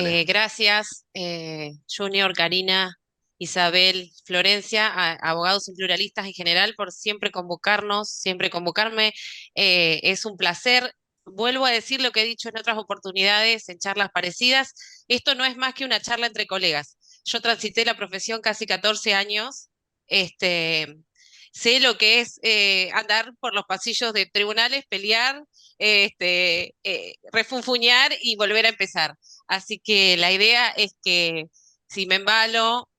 Dale. Gracias, Junior, Karina, Isabel, Florencia, abogados y pluralistas en general, por siempre convocarnos, siempre convocarme. Es un placer. Vuelvo a decir lo que he dicho en otras oportunidades, en charlas parecidas. Esto no es más que una charla entre colegas. Yo transité la profesión casi 14 años. Este, sé lo que es andar por los pasillos de tribunales, pelear, refunfuñar y volver a empezar. Así que la idea es que si me embalo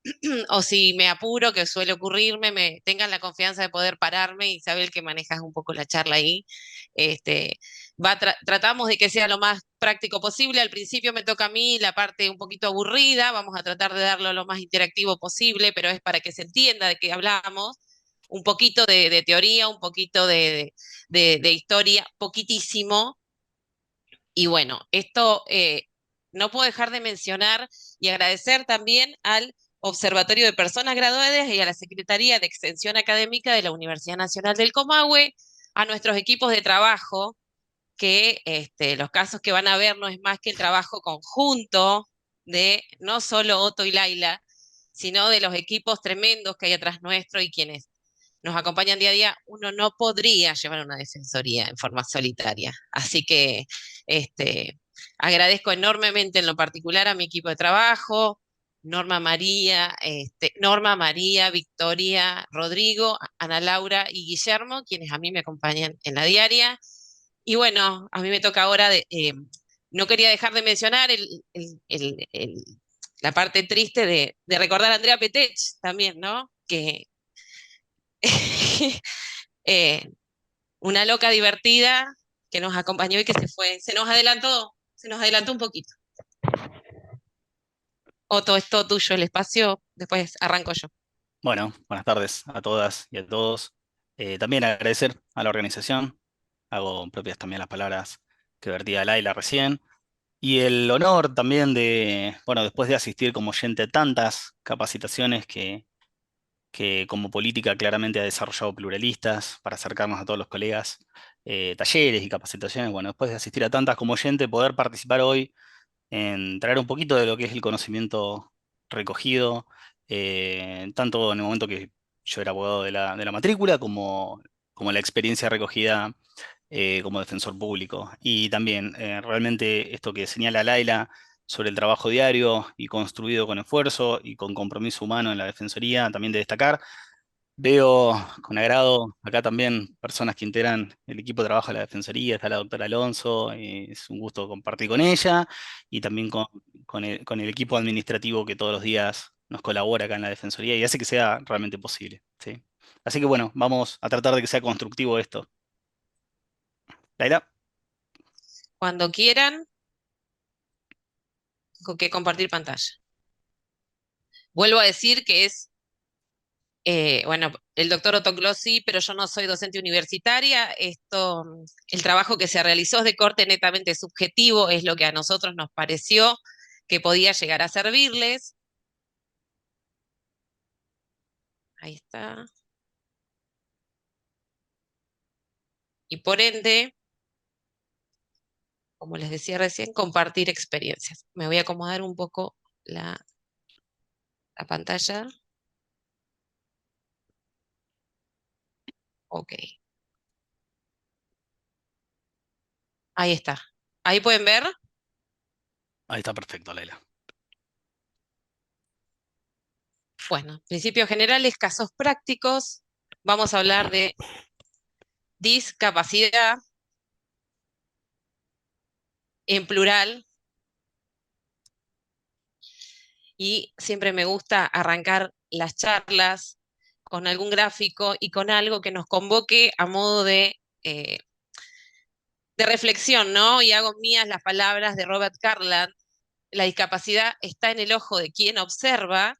o si me apuro, que suele ocurrirme, me tengan la confianza de poder pararme. Isabel, que manejas un poco la charla ahí. Este, tratamos de que sea lo más práctico posible. Al principio me toca a mí la parte un poquito aburrida, vamos a tratar de darlo lo más interactivo posible, pero es para que se entienda de qué hablamos. Un poquito de teoría, un poquito de historia, poquitísimo, y bueno, esto no puedo dejar de mencionar y agradecer también al Observatorio de Personas Graduadas y a la Secretaría de Extensión Académica de la Universidad Nacional del Comahue, a nuestros equipos de trabajo, que los casos que van a ver no es más que el trabajo conjunto de no solo Otto y Laila, sino de los equipos tremendos que hay atrás nuestro y quienes nos acompañan día a día. Uno no podría llevar una defensoría en forma solitaria. Así que este, agradezco enormemente en lo particular a mi equipo de trabajo, Norma María, Victoria, Rodrigo, Ana Laura y Guillermo, quienes a mí me acompañan en la diaria. Y bueno, a mí me toca ahora no quería dejar de mencionar la parte triste de recordar a Andrea Petech también, ¿no? Que eh, una loca divertida que nos acompañó y que se fue, se nos adelantó un poquito. Otto, es todo tuyo el espacio, después arranco yo. Bueno, buenas tardes a todas y a todos. También agradecer a la organización. Hago propias también las palabras que vertía Laila recién. Y el honor también de, bueno, después de asistir como oyente a tantas capacitaciones que como política claramente ha desarrollado pluralistas para acercarnos a todos los colegas, talleres y capacitaciones, bueno, después de asistir a tantas como oyente, poder participar hoy en traer un poquito de lo que es el conocimiento recogido, tanto en el momento que yo era abogado de la matrícula, como la experiencia recogida como defensor público. Y también realmente esto que señala Laila sobre el trabajo diario y construido con esfuerzo y con compromiso humano en la defensoría, también de destacar. Veo con agrado acá también personas que integran el equipo de trabajo de la Defensoría, está la doctora Alonso, es un gusto compartir con ella y también con el equipo administrativo que todos los días nos colabora acá en la Defensoría y hace que sea realmente posible, ¿sí? Así que bueno, vamos a tratar de que sea constructivo esto. Laila, Cuando quieran, con que compartir pantalla. Vuelvo a decir que es, bueno, el doctor Otto Glossi, pero yo no soy docente universitaria. Esto, el trabajo que se realizó es de corte netamente subjetivo, es lo que a nosotros nos pareció que podía llegar a servirles. Ahí está. Y por ende, como les decía recién, compartir experiencias. Me voy a acomodar un poco la, la pantalla. Ok, ahí está. Ahí pueden ver. ahí está perfecto, Laila. Bueno, principios generales, casos prácticos. Vamos a hablar de discapacidad en plural y siempre me gusta arrancar las charlas con algún gráfico y con algo que nos convoque a modo de reflexión, ¿no? Y hago mías las palabras de Robert Carland. La discapacidad está en el ojo de quien observa.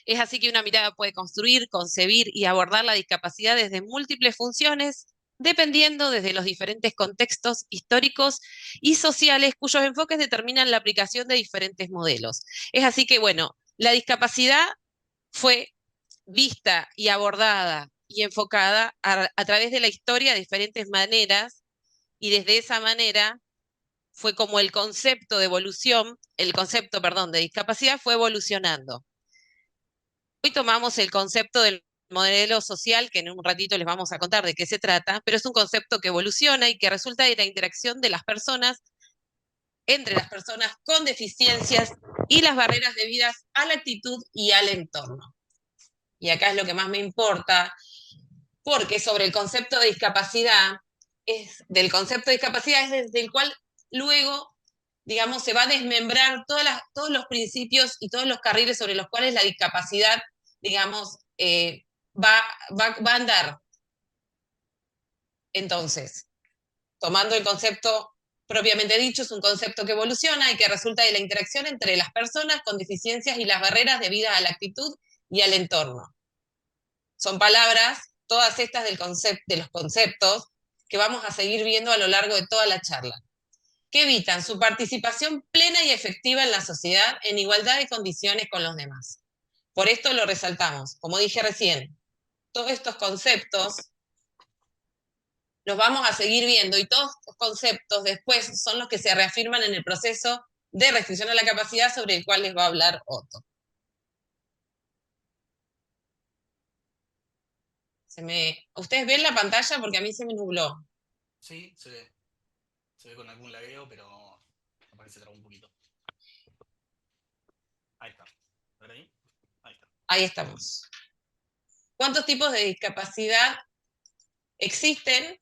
Es así que una mirada puede construir, concebir y abordar la discapacidad desde múltiples funciones, dependiendo desde los diferentes contextos históricos y sociales cuyos enfoques determinan la aplicación de diferentes modelos. Es así que, bueno, la discapacidad fue vista y abordada y enfocada a través de la historia de diferentes maneras y desde esa manera fue como el concepto de evolución, el concepto, perdón, de discapacidad fue evolucionando. Hoy tomamos el concepto del modelo social, que en un ratito les vamos a contar de qué se trata, pero es un concepto que evoluciona y que resulta de la interacción de las personas, entre las personas con deficiencias y las barreras debidas a la actitud y al entorno. Y acá es lo que más me importa, porque sobre el concepto de discapacidad, del concepto de discapacidad es desde el cual luego, digamos, se va a desmembrar todos los principios y todos los carriles sobre los cuales la discapacidad, digamos, va a andar. Entonces, tomando el concepto propiamente dicho, es un concepto que evoluciona y que resulta de la interacción entre las personas con deficiencias y las barreras debidas a la actitud y al entorno. Son palabras, todas estas de los conceptos, que vamos a seguir viendo a lo largo de toda la charla, que evitan su participación plena y efectiva en la sociedad en igualdad de condiciones con los demás. Por esto lo resaltamos. Como dije recién, todos estos conceptos los vamos a seguir viendo y todos estos conceptos después son los que se reafirman en el proceso de restricción a la capacidad sobre el cual les va a hablar Otto. ¿Ustedes ven la pantalla? Porque a mí se me nubló. Sí, se ve con algún lagueo, pero me parece que traba un poquito. Ahí está. ¿Ver ahí? Ahí está. Ahí estamos. ¿Cuántos tipos de discapacidad existen?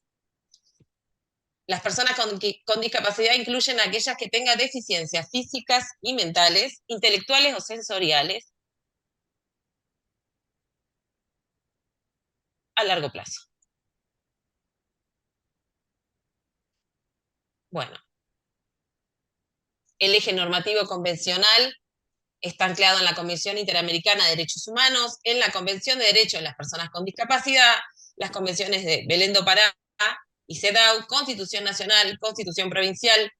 Las personas con discapacidad incluyen aquellas que tengan deficiencias físicas y mentales, intelectuales o sensoriales a largo plazo. Bueno, el eje normativo convencional está anclado en la Convención Interamericana de Derechos Humanos, en la Convención de Derechos de las Personas con Discapacidad, las convenciones de Belén do Pará y CEDAW, Constitución Nacional, Constitución Provincial,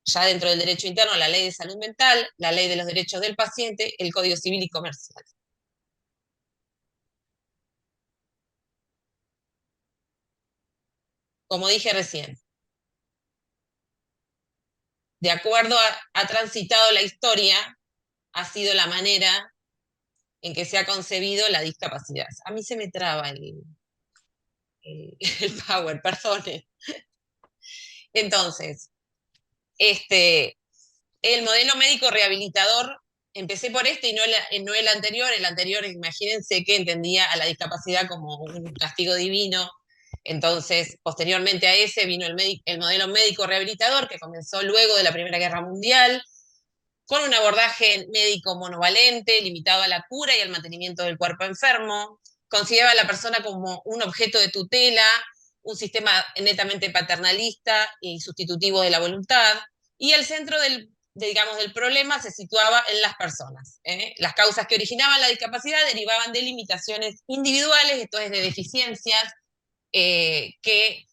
ya dentro del derecho interno, la Ley de Salud Mental, la Ley de los Derechos del Paciente, el Código Civil y Comercial. Como dije recién, de acuerdo ha transitado la historia, ha sido la manera en que se ha concebido la discapacidad. A mí se me traba el power, perdone. Entonces, el modelo médico rehabilitador, empecé por este y no el anterior. El anterior, imagínense que entendía a la discapacidad como un castigo divino. Entonces, posteriormente a ese vino el modelo médico rehabilitador, que comenzó luego de la Primera Guerra Mundial, con un abordaje médico monovalente, limitado a la cura y al mantenimiento del cuerpo enfermo. Consideraba a la persona como un objeto de tutela, un sistema netamente paternalista y sustitutivo de la voluntad, y el centro digamos, del problema se situaba en las personas. Las causas que originaban la discapacidad derivaban de limitaciones individuales, esto es, de deficiencias que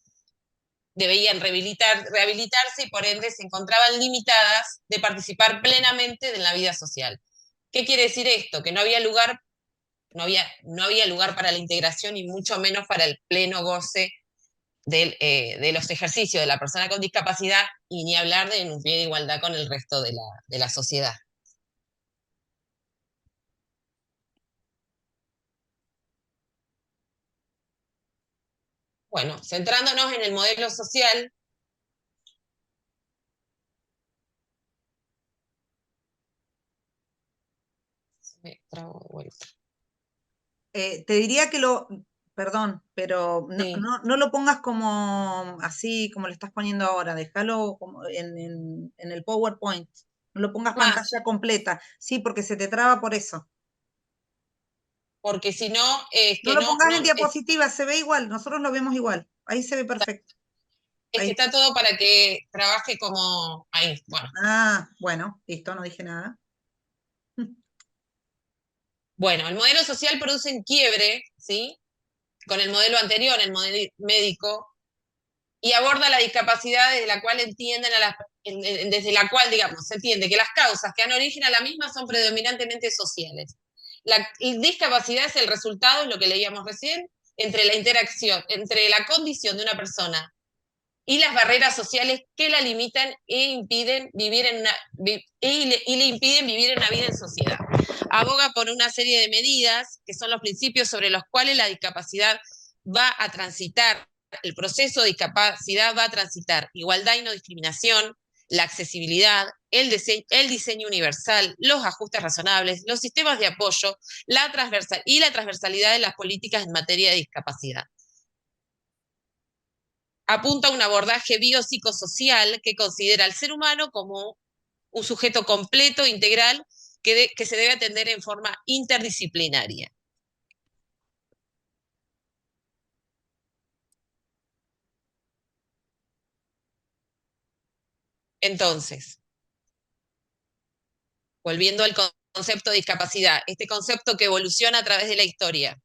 debían rehabilitarse y por ende se encontraban limitadas de participar plenamente en la vida social. ¿Qué quiere decir esto? Que no había lugar para la integración y mucho menos para el pleno goce de los ejercicios de la persona con discapacidad y ni hablar de un pie de igualdad con el resto de la sociedad. Bueno, centrándonos en el modelo social, me trago de vuelta. Te diría que perdón, pero Sí. no lo pongas como así como lo estás poniendo ahora, déjalo como en el PowerPoint, no lo pongas Más, pantalla completa, sí, porque se te traba por eso. porque si no, es No que lo pongas en no, diapositiva, se ve igual, nosotros lo vemos igual, ahí se ve perfecto. es que Ahí. está todo para que trabaje como ahí. Bueno, Ah, bueno, listo, no dije nada. bueno, el modelo social produce un quiebre, ¿sí? Con el modelo anterior, el modelo médico, y aborda la discapacidad desde la cual desde la cual, digamos, se entiende que las causas que dan origen a la misma son predominantemente sociales. La discapacidad es el resultado, es lo que leíamos recién, entre la interacción, entre la condición de una persona y las barreras sociales que la limitan e impiden vivir y le impiden vivir en una vida en sociedad. Aboga por una serie de medidas que son los principios sobre los cuales la discapacidad va a transitar, el proceso de discapacidad va a transitar igualdad y no discriminación, la accesibilidad, el diseño universal, los ajustes razonables, los sistemas de apoyo, la transversalidad de las políticas en materia de discapacidad. Apunta a un abordaje biopsicosocial que considera al ser humano como un sujeto completo, integral, que se debe atender en forma interdisciplinaria. Entonces, volviendo al concepto de discapacidad, este concepto que evoluciona a través de la historia,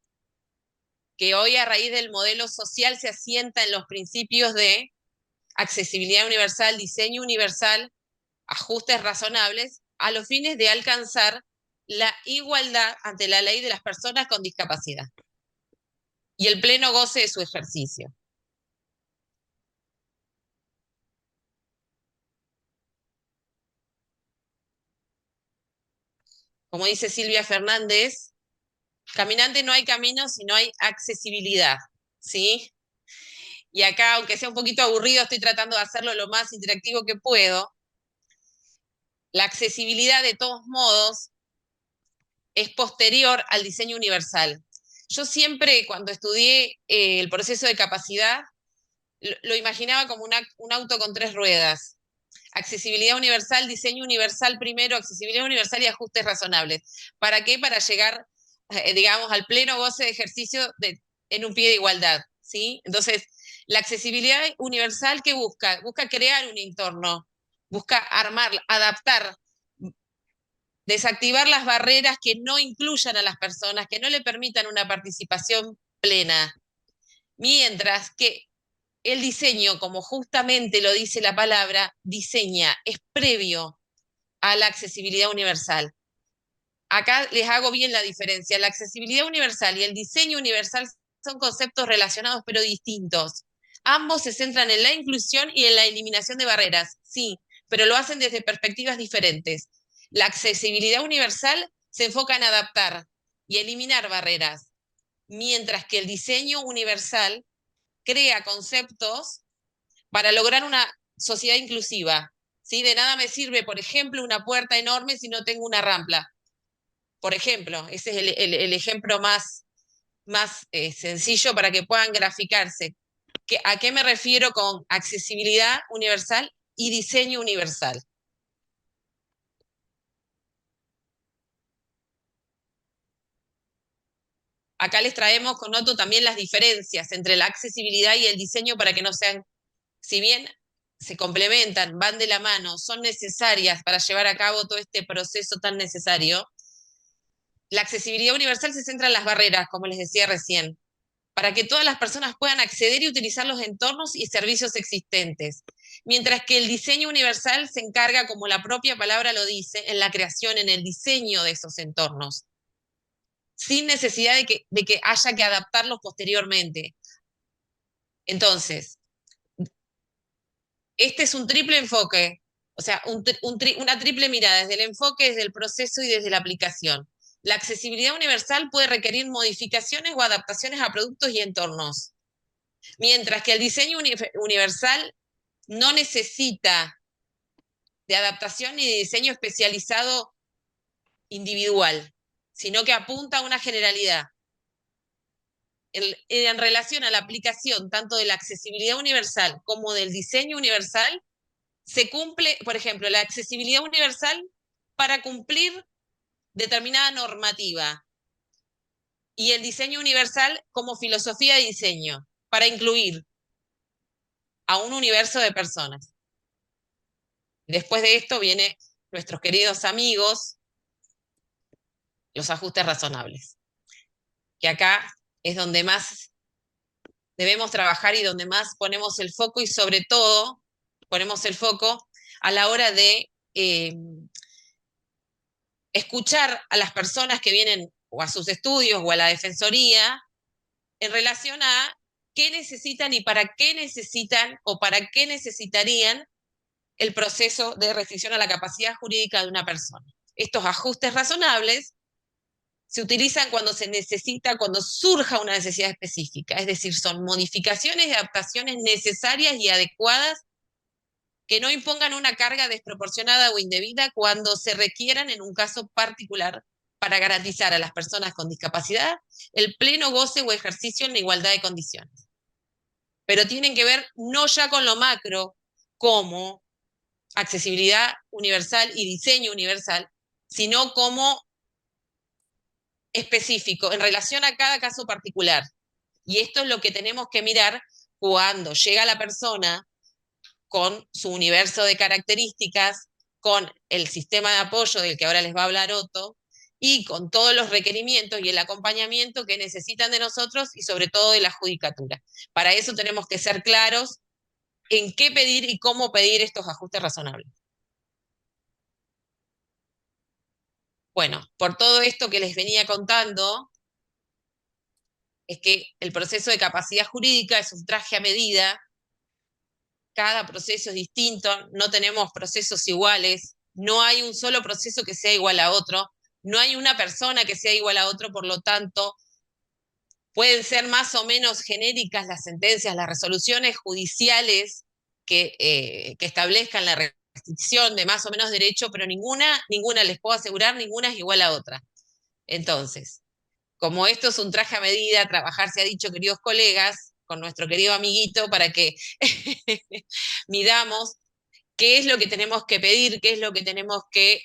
que hoy a raíz del modelo social se asienta en los principios de accesibilidad universal, diseño universal, ajustes razonables, a los fines de alcanzar la igualdad ante la ley de las personas con discapacidad y el pleno goce de su ejercicio. Como dice Silvia Fernández, caminante no hay camino si no hay accesibilidad, ¿sí? Y acá, aunque sea un poquito aburrido, estoy tratando de hacerlo lo más interactivo que puedo. La accesibilidad, de todos modos, es posterior al diseño universal. Yo siempre, cuando estudié el proceso de capacidad, lo imaginaba como un auto con 3 ruedas. Accesibilidad universal, diseño universal primero, accesibilidad universal y ajustes razonables. ¿Para qué? Para llegar, digamos, al pleno goce de ejercicio en un pie de igualdad, ¿sí? Entonces, la accesibilidad universal, ¿qué busca? Busca crear un entorno, busca armar, adaptar, desactivar las barreras que no incluyan a las personas, que no le permitan una participación plena. Mientras que el diseño, como justamente lo dice la palabra, diseña, es previo a la accesibilidad universal. Acá les hago bien la diferencia. La accesibilidad universal y el diseño universal son conceptos relacionados pero distintos. Ambos se centran en la inclusión y en la eliminación de barreras, sí, pero lo hacen desde perspectivas diferentes. La accesibilidad universal se enfoca en adaptar y eliminar barreras, mientras que el diseño universal crea conceptos para lograr una sociedad inclusiva. ¿Sí? De nada me sirve, por ejemplo, una puerta enorme si no tengo una rampa. Por ejemplo, ese es el ejemplo más sencillo para que puedan graficarse. ¿A qué me refiero con accesibilidad universal y diseño universal? Acá les traemos con Otto también las diferencias entre la accesibilidad y el diseño para que no sean, si bien se complementan, van de la mano, son necesarias para llevar a cabo todo este proceso tan necesario. La accesibilidad universal se centra en las barreras, como les decía recién, para que todas las personas puedan acceder y utilizar los entornos y servicios existentes. Mientras que el diseño universal se encarga, como la propia palabra lo dice, en la creación, en el diseño de esos entornos, sin necesidad de que haya que adaptarlos posteriormente. Entonces, este es un triple enfoque, o sea, una triple mirada, desde el enfoque, desde el proceso y desde la aplicación. La accesibilidad universal puede requerir modificaciones o adaptaciones a productos y entornos, mientras que el diseño universal no necesita de adaptación ni de diseño especializado individual, sino que apunta a una generalidad. En relación a la aplicación tanto de la accesibilidad universal como del diseño universal, se cumple, por ejemplo, la accesibilidad universal para cumplir determinada normativa y el diseño universal como filosofía de diseño para incluir a un universo de personas. Después de esto vienen nuestros queridos amigos, los ajustes razonables, que acá es donde más debemos trabajar y donde más ponemos el foco y sobre todo ponemos el foco a la hora de escuchar a las personas que vienen o a sus estudios o a la defensoría en relación a qué necesitan y para qué necesitan o para qué necesitarían el proceso de restricción a la capacidad jurídica de una persona. Estos ajustes razonables se utilizan cuando se necesita, cuando surja una necesidad específica, es decir, son modificaciones y adaptaciones necesarias y adecuadas que no impongan una carga desproporcionada o indebida cuando se requieran en un caso particular para garantizar a las personas con discapacidad el pleno goce o ejercicio en la igualdad de condiciones. Pero tienen que ver no ya con lo macro, como accesibilidad universal y diseño universal, sino como específico en relación a cada caso particular. Y esto es lo que tenemos que mirar cuando llega la persona con su universo de características, con el sistema de apoyo del que ahora les va a hablar Otto, y con todos los requerimientos y el acompañamiento que necesitan de nosotros y sobre todo de la judicatura. Para eso tenemos que ser claros en qué pedir y cómo pedir estos ajustes razonables. Bueno, por todo esto que les venía contando, es que el proceso de capacidad jurídica es un traje a medida, cada proceso es distinto, no tenemos procesos iguales, no hay un solo proceso que sea igual a otro, no hay una persona que sea igual a otro, por lo tanto, pueden ser más o menos genéricas las sentencias, las resoluciones judiciales que establezcan la restricción de más o menos derecho, pero ninguna les puedo asegurar, ninguna es igual a otra. Entonces, como esto es un traje a medida, trabajar se ha dicho, queridos colegas, con nuestro querido amiguito, para que midamos qué es lo que tenemos que pedir, qué es lo que tenemos que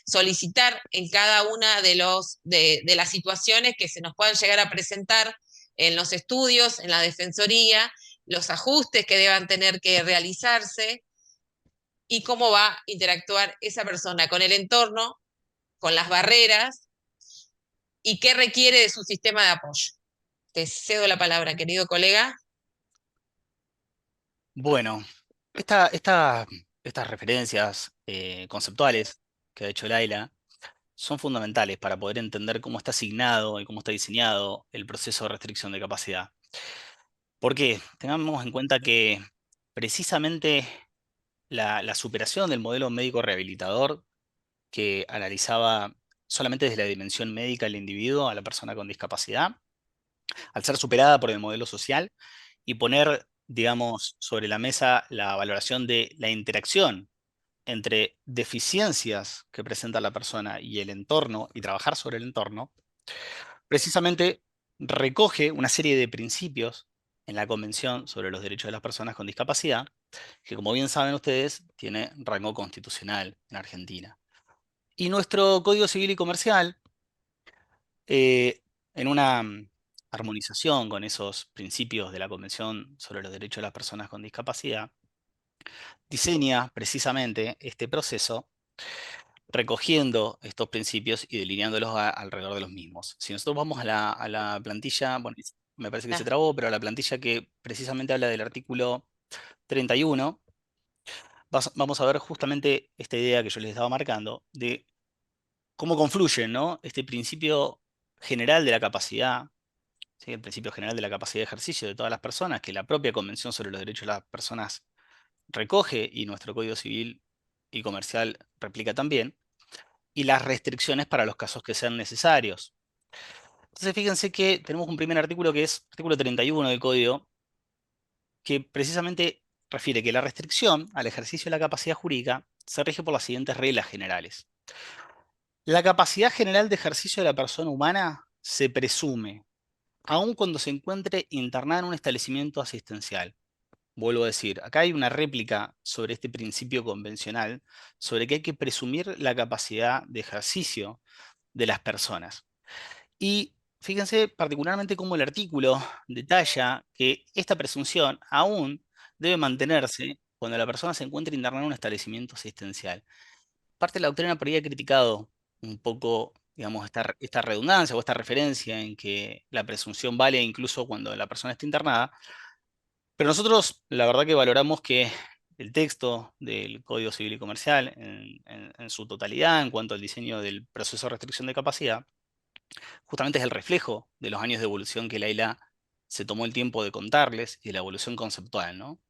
solicitar en cada una de las situaciones que se nos puedan llegar a presentar en los estudios, en la defensoría, los ajustes que deban tener que realizarse y cómo va a interactuar esa persona con el entorno, con las barreras y qué requiere de su sistema de apoyo. Te cedo la palabra, querido colega. Bueno, estas referencias conceptuales que ha hecho Laila son fundamentales para poder entender cómo está asignado y cómo está diseñado el proceso de restricción de capacidad. ¿Por qué? Tengamos en cuenta que precisamente la superación del modelo médico rehabilitador que analizaba solamente desde la dimensión médica al individuo, a la persona con discapacidad, al ser superada por el modelo social y poner, digamos, sobre la mesa la valoración de la interacción entre deficiencias que presenta la persona y el entorno y trabajar sobre el entorno, precisamente recoge una serie de principios en la Convención sobre los Derechos de las Personas con Discapacidad, que como bien saben ustedes, tiene rango constitucional en Argentina. Y nuestro Código Civil y Comercial, eh, en una armonización con esos principios de la Convención sobre los Derechos de las Personas con Discapacidad, diseña precisamente este proceso recogiendo estos principios y delineándolos alrededor de los mismos. Si nosotros vamos a la plantilla, bueno, me parece que se trabó, pero a la plantilla que precisamente habla del artículo 31, vamos a ver justamente esta idea que yo les estaba marcando de cómo confluyen, ¿no? Este principio general de la capacidad, ¿sí? El principio general de la capacidad de ejercicio de todas las personas, que la propia Convención sobre los Derechos de las Personas recoge y nuestro Código Civil y Comercial replica también, y las restricciones para los casos que sean necesarios. Entonces fíjense que tenemos un primer artículo que es artículo 31 del Código, que precisamente refiere que la restricción al ejercicio de la capacidad jurídica se rige por las siguientes reglas generales. La capacidad general de ejercicio de la persona humana se presume, aun cuando se encuentre internada en un establecimiento asistencial. Vuelvo a decir, acá hay una réplica sobre este principio convencional, sobre que hay que presumir la capacidad de ejercicio de las personas. Y fíjense particularmente cómo el artículo detalla que esta presunción aún debe mantenerse cuando la persona se encuentre internada en un establecimiento asistencial. Parte de la doctrina por ahí ha criticado un poco, digamos, esta redundancia o esta referencia en que la presunción vale incluso cuando la persona está internada, pero nosotros la verdad que valoramos que el texto del Código Civil y Comercial en su totalidad en cuanto al diseño del proceso de restricción de capacidad, justamente es el reflejo de los años de evolución que Laila se tomó el tiempo de contarles y de la evolución conceptual, ¿no?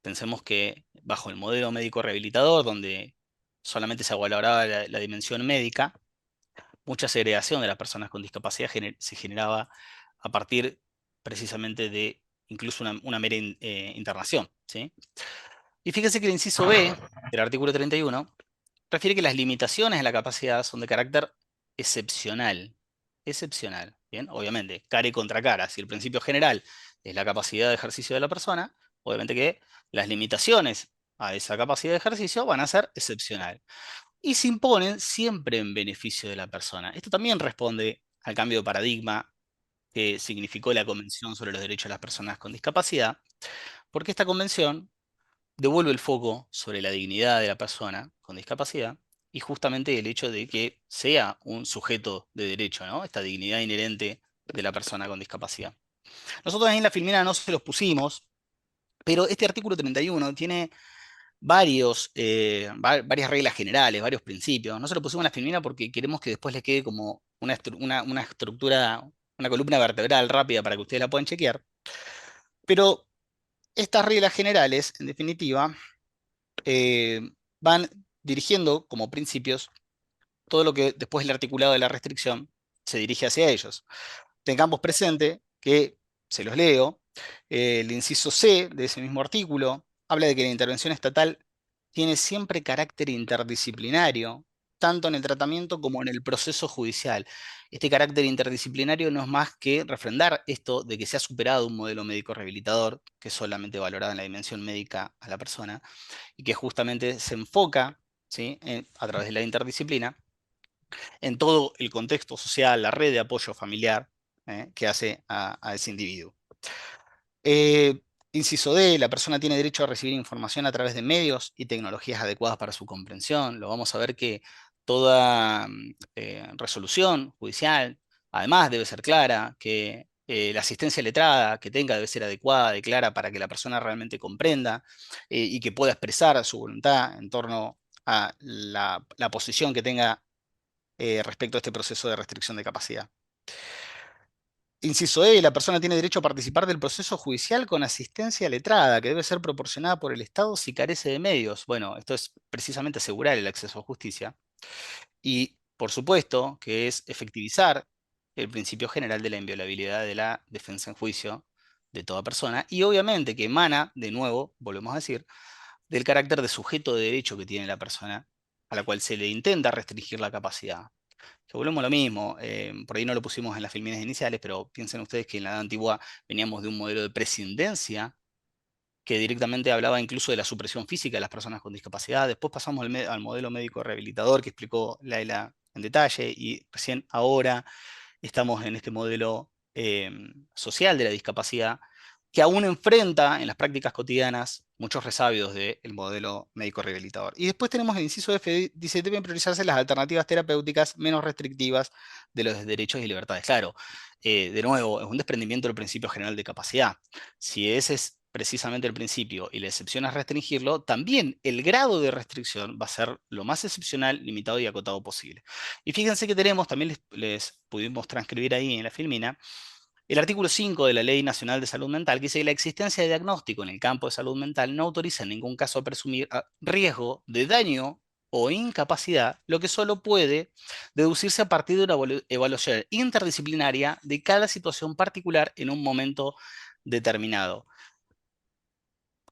Pensemos que bajo el modelo médico rehabilitador, donde solamente se valoraba la dimensión médica, mucha segregación de las personas con discapacidad se generaba a partir precisamente de incluso una mera internación, ¿sí? Y fíjense que el inciso B del artículo 31 refiere que las limitaciones de la capacidad son de carácter excepcional. Excepcional, ¿bien? Obviamente, cara y contra cara. Si el principio general es la capacidad de ejercicio de la persona, obviamente que las limitaciones a esa capacidad de ejercicio van a ser excepcional. Y se imponen siempre en beneficio de la persona. Esto también responde al cambio de paradigma que significó la Convención sobre los Derechos de las Personas con Discapacidad, porque esta convención devuelve el foco sobre la dignidad de la persona con discapacidad y justamente el hecho de que sea un sujeto de derecho, ¿no? Esta dignidad inherente de la persona con discapacidad. Nosotros ahí en la filmina no se los pusimos, pero este artículo 31 tiene varias reglas generales, varios principios. No se lo pusimos en la filmina porque queremos que después les quede como una estructura, una columna vertebral rápida para que ustedes la puedan chequear. Pero estas reglas generales, en definitiva, eh, van dirigiendo como principios todo lo que después el articulado de la restricción se dirige hacia ellos. Tengamos presente que, se los leo, el inciso C de ese mismo artículo habla de que la intervención estatal tiene siempre carácter interdisciplinario, tanto en el tratamiento como en el proceso judicial. Este carácter interdisciplinario no es más que refrendar esto de que se ha superado un modelo médico rehabilitador, que es solamente valorado en la dimensión médica a la persona, y que justamente se enfoca, ¿sí?, a través de la interdisciplina en todo el contexto social, la red de apoyo familiar que hace a ese individuo. Eh, Inciso D, la persona tiene derecho a recibir información a través de medios y tecnologías adecuadas para su comprensión. Lo vamos a ver que toda resolución judicial, además, debe ser clara, que la asistencia letrada que tenga debe ser adecuada y clara para que la persona realmente comprenda y que pueda expresar su voluntad en torno a la posición que tenga respecto a este proceso de restricción de capacidad. Inciso E, la persona tiene derecho a participar del proceso judicial con asistencia letrada, que debe ser proporcionada por el Estado si carece de medios. Bueno, esto es precisamente asegurar el acceso a justicia. Y, por supuesto, que es efectivizar el principio general de la inviolabilidad de la defensa en juicio de toda persona. Y obviamente que emana, de nuevo, volvemos a decir, del carácter de sujeto de derecho que tiene la persona a la cual se le intenta restringir la capacidad. Que volvemos a lo mismo, por ahí no lo pusimos en las filmines iniciales, pero piensen ustedes que en la edad antigua veníamos de un modelo de prescindencia que directamente hablaba incluso de la supresión física de las personas con discapacidad. Después pasamos al modelo médico rehabilitador que explicó Laila en detalle y recién ahora estamos en este modelo social de la discapacidad que aún enfrenta en las prácticas cotidianas muchos resabios del modelo médico rehabilitador. Y después tenemos el inciso F, dice, deben priorizarse las alternativas terapéuticas menos restrictivas de los derechos y libertades. Claro, de nuevo, es un desprendimiento del principio general de capacidad. Si ese es precisamente el principio y la excepción es restringirlo, también el grado de restricción va a ser lo más excepcional, limitado y acotado posible. Y fíjense que tenemos, también les pudimos transcribir ahí en la filmina, el artículo 5 de la Ley Nacional de Salud Mental, que dice que la existencia de diagnóstico en el campo de salud mental no autoriza en ningún caso a presumir riesgo de daño o incapacidad, lo que solo puede deducirse a partir de una evaluación interdisciplinaria de cada situación particular en un momento determinado.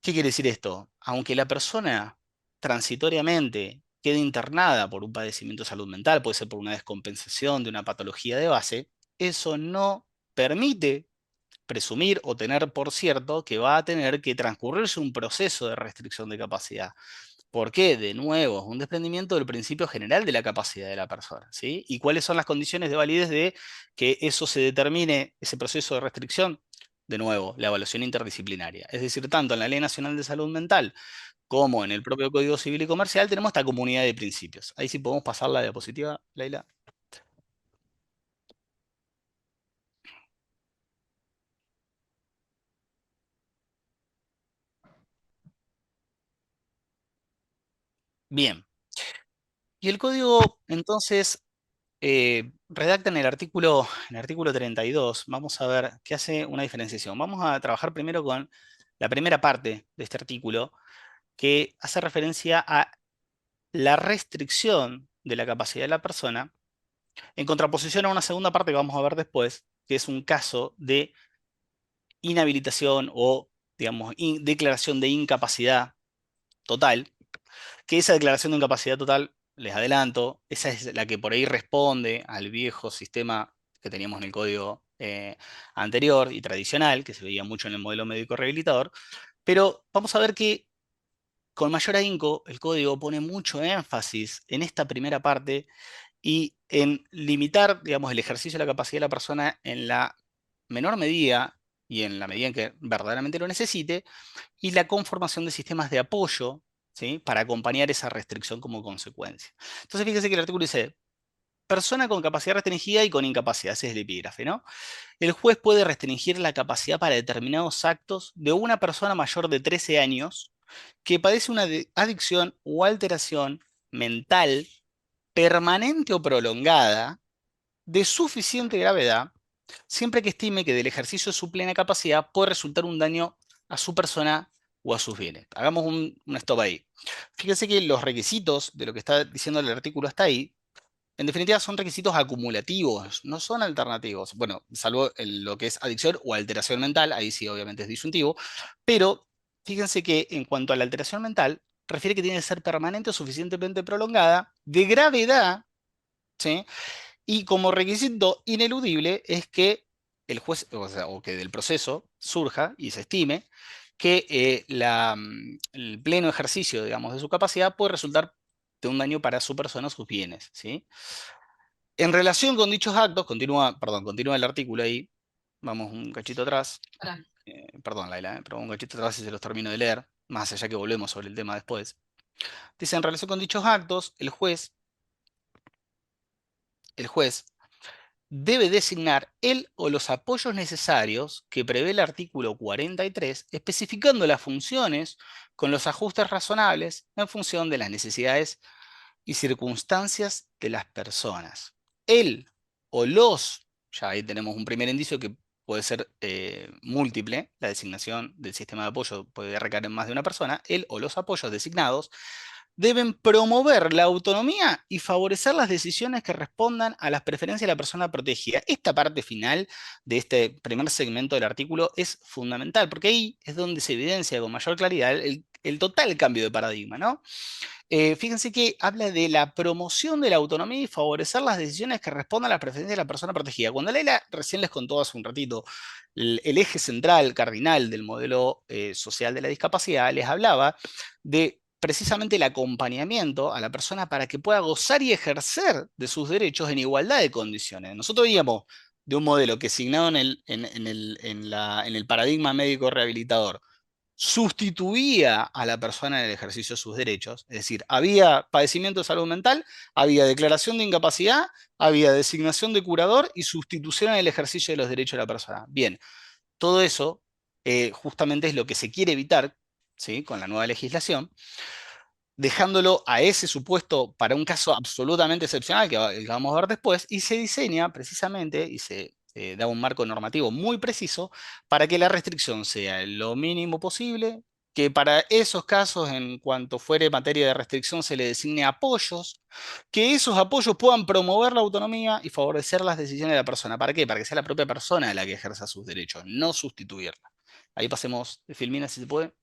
¿Qué quiere decir esto? Aunque la persona transitoriamente quede internada por un padecimiento de salud mental, puede ser por una descompensación de una patología de base, eso no permite presumir o tener por cierto que va a tener que transcurrirse un proceso de restricción de capacidad. ¿Por qué? De nuevo, es un desprendimiento del principio general de la capacidad de la persona, ¿sí? ¿Y cuáles son las condiciones de validez de que eso se determine, ese proceso de restricción? De nuevo, la evaluación interdisciplinaria. Es decir, tanto en la Ley Nacional de Salud Mental como en el propio Código Civil y Comercial tenemos esta comunidad de principios. Ahí sí podemos pasar la diapositiva, Leila. Bien. Y el código, entonces, redacta en el artículo 32, vamos a ver qué hace una diferenciación. Vamos a trabajar primero con la primera parte de este artículo, que hace referencia a la restricción de la capacidad de la persona, en contraposición a una segunda parte que vamos a ver después, que es un caso de inhabilitación o, digamos, declaración de incapacidad total, que esa declaración de incapacidad total, les adelanto, esa es la que por ahí responde al viejo sistema que teníamos en el código anterior y tradicional, que se veía mucho en el modelo médico rehabilitador, pero vamos a ver que con mayor ahínco el código pone mucho énfasis en esta primera parte y en limitar, digamos, el ejercicio de la capacidad de la persona en la menor medida y en la medida en que verdaderamente lo necesite, y la conformación de sistemas de apoyo, ¿sí?, para acompañar esa restricción como consecuencia. Entonces, fíjense que el artículo dice, persona con capacidad restringida y con incapacidad, ese es el epígrafe, ¿no? El juez puede restringir la capacidad para determinados actos de una persona mayor de 13 años que padece una adicción o alteración mental permanente o prolongada de suficiente gravedad, siempre que estime que del ejercicio de su plena capacidad puede resultar un daño a su persona o a sus bienes. Hagamos un stop ahí. Fíjense que los requisitos de lo que está diciendo el artículo hasta ahí, en definitiva son requisitos acumulativos, no son alternativos. Bueno, salvo lo que es adicción o alteración mental, ahí sí obviamente es disyuntivo, pero fíjense que en cuanto a la alteración mental, refiere que tiene que ser permanente o suficientemente prolongada, de gravedad, ¿sí?, y como requisito ineludible es que el juez, o sea, o que del proceso surja y se estime que el pleno ejercicio, digamos, de su capacidad puede resultar de un daño para su persona o sus bienes, ¿sí? En relación con dichos actos, continúa el artículo ahí, vamos un cachito atrás, Pará. perdón, Laila, pero un cachito atrás y se los termino de leer, más allá que volvemos sobre el tema después. Dice, en relación con dichos actos, el juez debe designar el o los apoyos necesarios que prevé el artículo 43, especificando las funciones con los ajustes razonables en función de las necesidades y circunstancias de las personas. El o los, ya ahí tenemos un primer indicio que puede ser múltiple, la designación del sistema de apoyo puede recaer en más de una persona, el o los apoyos designados deben promover la autonomía y favorecer las decisiones que respondan a las preferencias de la persona protegida. Esta parte final de este primer segmento del artículo es fundamental, porque ahí es donde se evidencia con mayor claridad el total cambio de paradigma, ¿no? Fíjense que habla de la promoción de la autonomía y favorecer las decisiones que respondan a las preferencias de la persona protegida. Cuando Leila recién les contó hace un ratito el eje central, cardinal del modelo social de la discapacidad, les hablaba de precisamente el acompañamiento a la persona para que pueda gozar y ejercer de sus derechos en igualdad de condiciones. Nosotros veíamos de un modelo que asignado en el paradigma médico rehabilitador sustituía a la persona en el ejercicio de sus derechos, es decir, había padecimiento de salud mental, había declaración de incapacidad, había designación de curador y sustitución en el ejercicio de los derechos de la persona. Bien, todo eso justamente es lo que se quiere evitar, ¿sí?, con la nueva legislación, dejándolo a ese supuesto para un caso absolutamente excepcional que vamos a ver después, y se diseña precisamente y se da un marco normativo muy preciso para que la restricción sea lo mínimo posible, que para esos casos, en cuanto fuere materia de restricción, se le designe apoyos, que esos apoyos puedan promover la autonomía y favorecer las decisiones de la persona. ¿Para qué? Para que sea la propia persona la que ejerza sus derechos, no sustituirla. Ahí pasemos, Filmina, si se puede.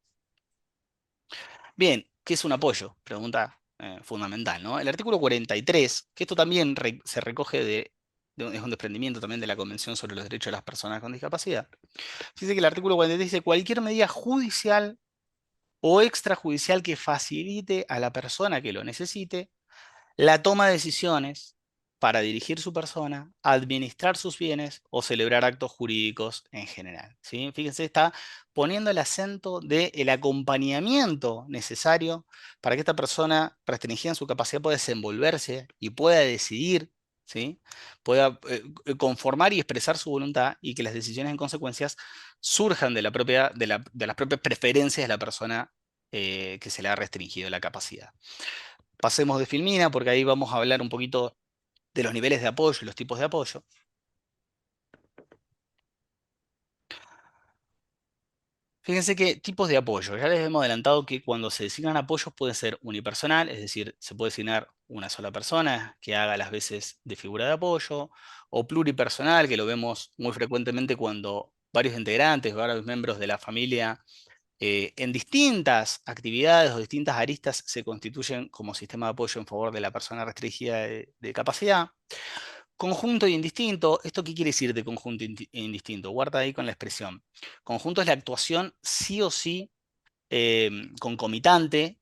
Bien, ¿qué es un apoyo? Pregunta fundamental, ¿no? El artículo 43, que esto también se recoge es un desprendimiento también de la Convención sobre los Derechos de las Personas con Discapacidad. Dice que el artículo 43 dice cualquier medida judicial o extrajudicial que facilite a la persona que lo necesite la toma de decisiones para dirigir su persona, administrar sus bienes o celebrar actos jurídicos en general, ¿sí? Fíjense, está poniendo el acento del acompañamiento necesario para que esta persona restringida en su capacidad pueda desenvolverse y pueda decidir, ¿sí?, pueda conformar y expresar su voluntad, y que las decisiones en consecuencias surjan de las propias preferencias de la persona que se le ha restringido la capacidad. Pasemos de Filmina, porque ahí vamos a hablar un poquito de los niveles de apoyo y los tipos de apoyo. Fíjense que tipos de apoyo. Ya les hemos adelantado que cuando se designan apoyos pueden ser unipersonal, es decir, se puede designar una sola persona que haga las veces de figura de apoyo, o pluripersonal, que lo vemos muy frecuentemente cuando varios integrantes, varios miembros de la familia en distintas actividades o distintas aristas se constituyen como sistema de apoyo en favor de la persona restringida de capacidad. Conjunto y indistinto, ¿esto qué quiere decir de conjunto e indistinto? Guarda ahí con la expresión. Conjunto es la actuación sí o sí concomitante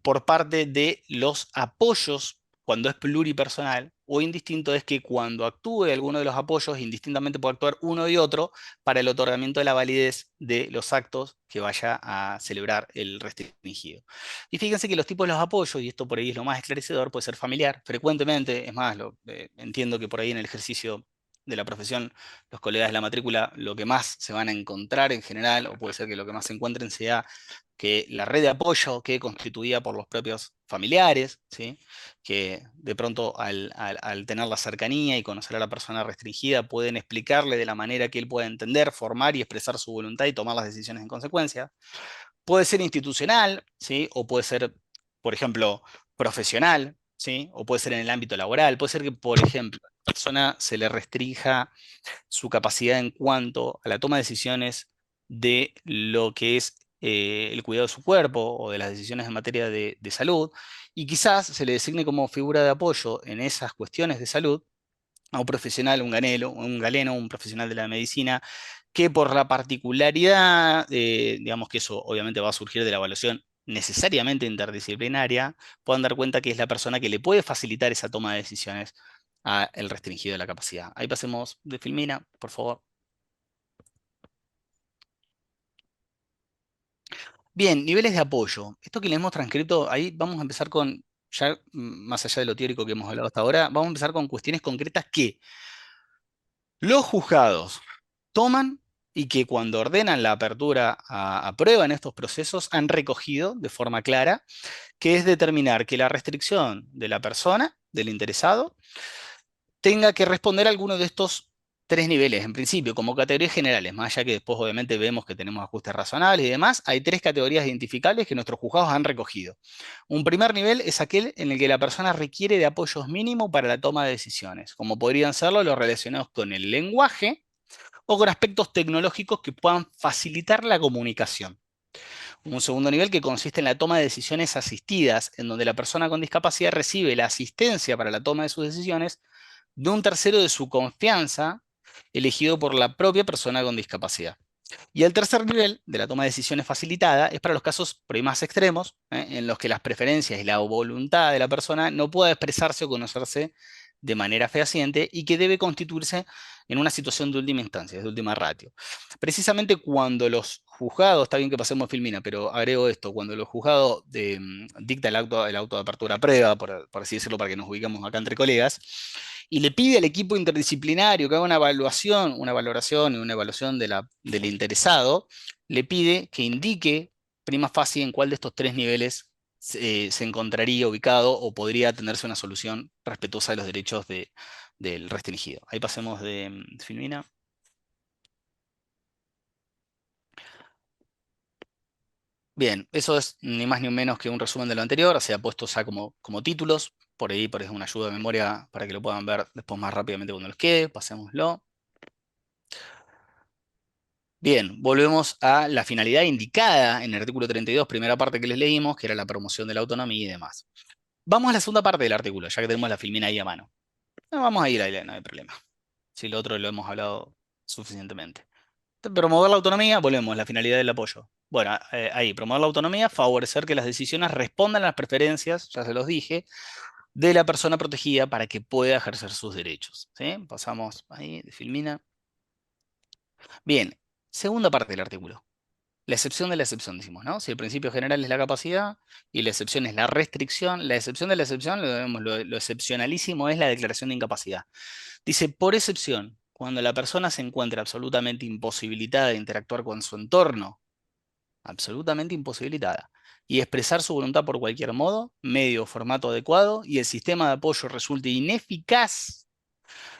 por parte de los apoyos cuando es pluripersonal, o indistinto es que cuando actúe alguno de los apoyos, indistintamente puede actuar uno y otro para el otorgamiento de la validez de los actos que vaya a celebrar el restringido. Y fíjense que los tipos de los apoyos, y esto por ahí es lo más esclarecedor, puede ser familiar, frecuentemente, es más, entiendo que por ahí en el ejercicio de la profesión, los colegas de la matrícula, lo que más se van a encontrar en general, o puede ser que lo que más se encuentren sea que la red de apoyo quede constituida por los propios familiares, ¿sí? Que de pronto al tener la cercanía y conocer a la persona restringida pueden explicarle de la manera que él pueda entender, formar y expresar su voluntad y tomar las decisiones en consecuencia. Puede ser institucional, ¿sí? O puede ser, por ejemplo, profesional, ¿sí? O puede ser en el ámbito laboral. Puede ser que, por ejemplo, a la persona se le restrinja su capacidad en cuanto a la toma de decisiones de lo que es el cuidado de su cuerpo o de las decisiones en materia de salud, y quizás se le designe como figura de apoyo en esas cuestiones de salud a un profesional, un galeno, un profesional de la medicina, que por la particularidad, digamos que eso obviamente va a surgir de la evaluación necesariamente interdisciplinaria, puedan dar cuenta que es la persona que le puede facilitar esa toma de decisiones a el restringido de la capacidad. Ahí pasemos de Filmina, por favor. Bien, niveles de apoyo. Esto que le hemos transcrito, ahí vamos a empezar con, ya más allá de lo teórico que hemos hablado hasta ahora, vamos a empezar con cuestiones concretas que los juzgados toman y que cuando ordenan la apertura a prueba en estos procesos han recogido de forma clara, que es determinar que la restricción de la persona, del interesado, tenga que responder a alguno de estos tres niveles, en principio, como categorías generales, más allá que después obviamente vemos que tenemos ajustes razonables y demás, hay tres categorías identificables que nuestros juzgados han recogido. Un primer nivel es aquel en el que la persona requiere de apoyos mínimos para la toma de decisiones, como podrían serlo los relacionados con el lenguaje o con aspectos tecnológicos que puedan facilitar la comunicación. Un segundo nivel que consiste en la toma de decisiones asistidas, en donde la persona con discapacidad recibe la asistencia para la toma de sus decisiones de un tercero de su confianza, elegido por la propia persona con discapacidad. Y el tercer nivel de la toma de decisiones facilitada es para los casos por ahí más extremos, en los que las preferencias y la voluntad de la persona no pueda expresarse o conocerse de manera fehaciente y que debe constituirse en una situación de última instancia, de última ratio. Precisamente cuando los juzgados, está bien que pasemos Filmina, pero agrego esto, cuando los juzgados dicta el auto de apertura a prueba, por así decirlo, para que nos ubiquemos acá entre colegas, y le pide al equipo interdisciplinario que haga una evaluación, una valoración y una evaluación del interesado, le pide que indique prima facie en cuál de estos tres niveles se encontraría ubicado o podría tenerse una solución respetuosa de los derechos del restringido. Ahí pasemos de Filmina. Bien, eso es ni más ni menos que un resumen de lo anterior, se ha puesto ya como títulos, por ahí es una ayuda de memoria para que lo puedan ver después más rápidamente cuando les quede, pasémoslo. Bien, volvemos a la finalidad indicada en el artículo 32, primera parte que les leímos, que era la promoción de la autonomía y demás. Vamos a la segunda parte del artículo, ya que tenemos la filmina ahí a mano. No, vamos a ir ahí, no hay problema. Si lo otro lo hemos hablado suficientemente. Promover la autonomía, volvemos, la finalidad del apoyo. Bueno, ahí, promover la autonomía, favorecer que las decisiones respondan a las preferencias, ya se los dije, de la persona protegida para que pueda ejercer sus derechos. ¿Sí? Pasamos ahí, de filmina. Bien, segunda parte del artículo. La excepción de la excepción, decimos, ¿no? Si el principio general es la capacidad y la excepción es la restricción, la excepción de la excepción, lo excepcionalísimo es la declaración de incapacidad. Dice, por excepción, cuando la persona se encuentra absolutamente imposibilitada de interactuar con su entorno, absolutamente imposibilitada, y expresar su voluntad por cualquier modo, medio o formato adecuado, y el sistema de apoyo resulte ineficaz,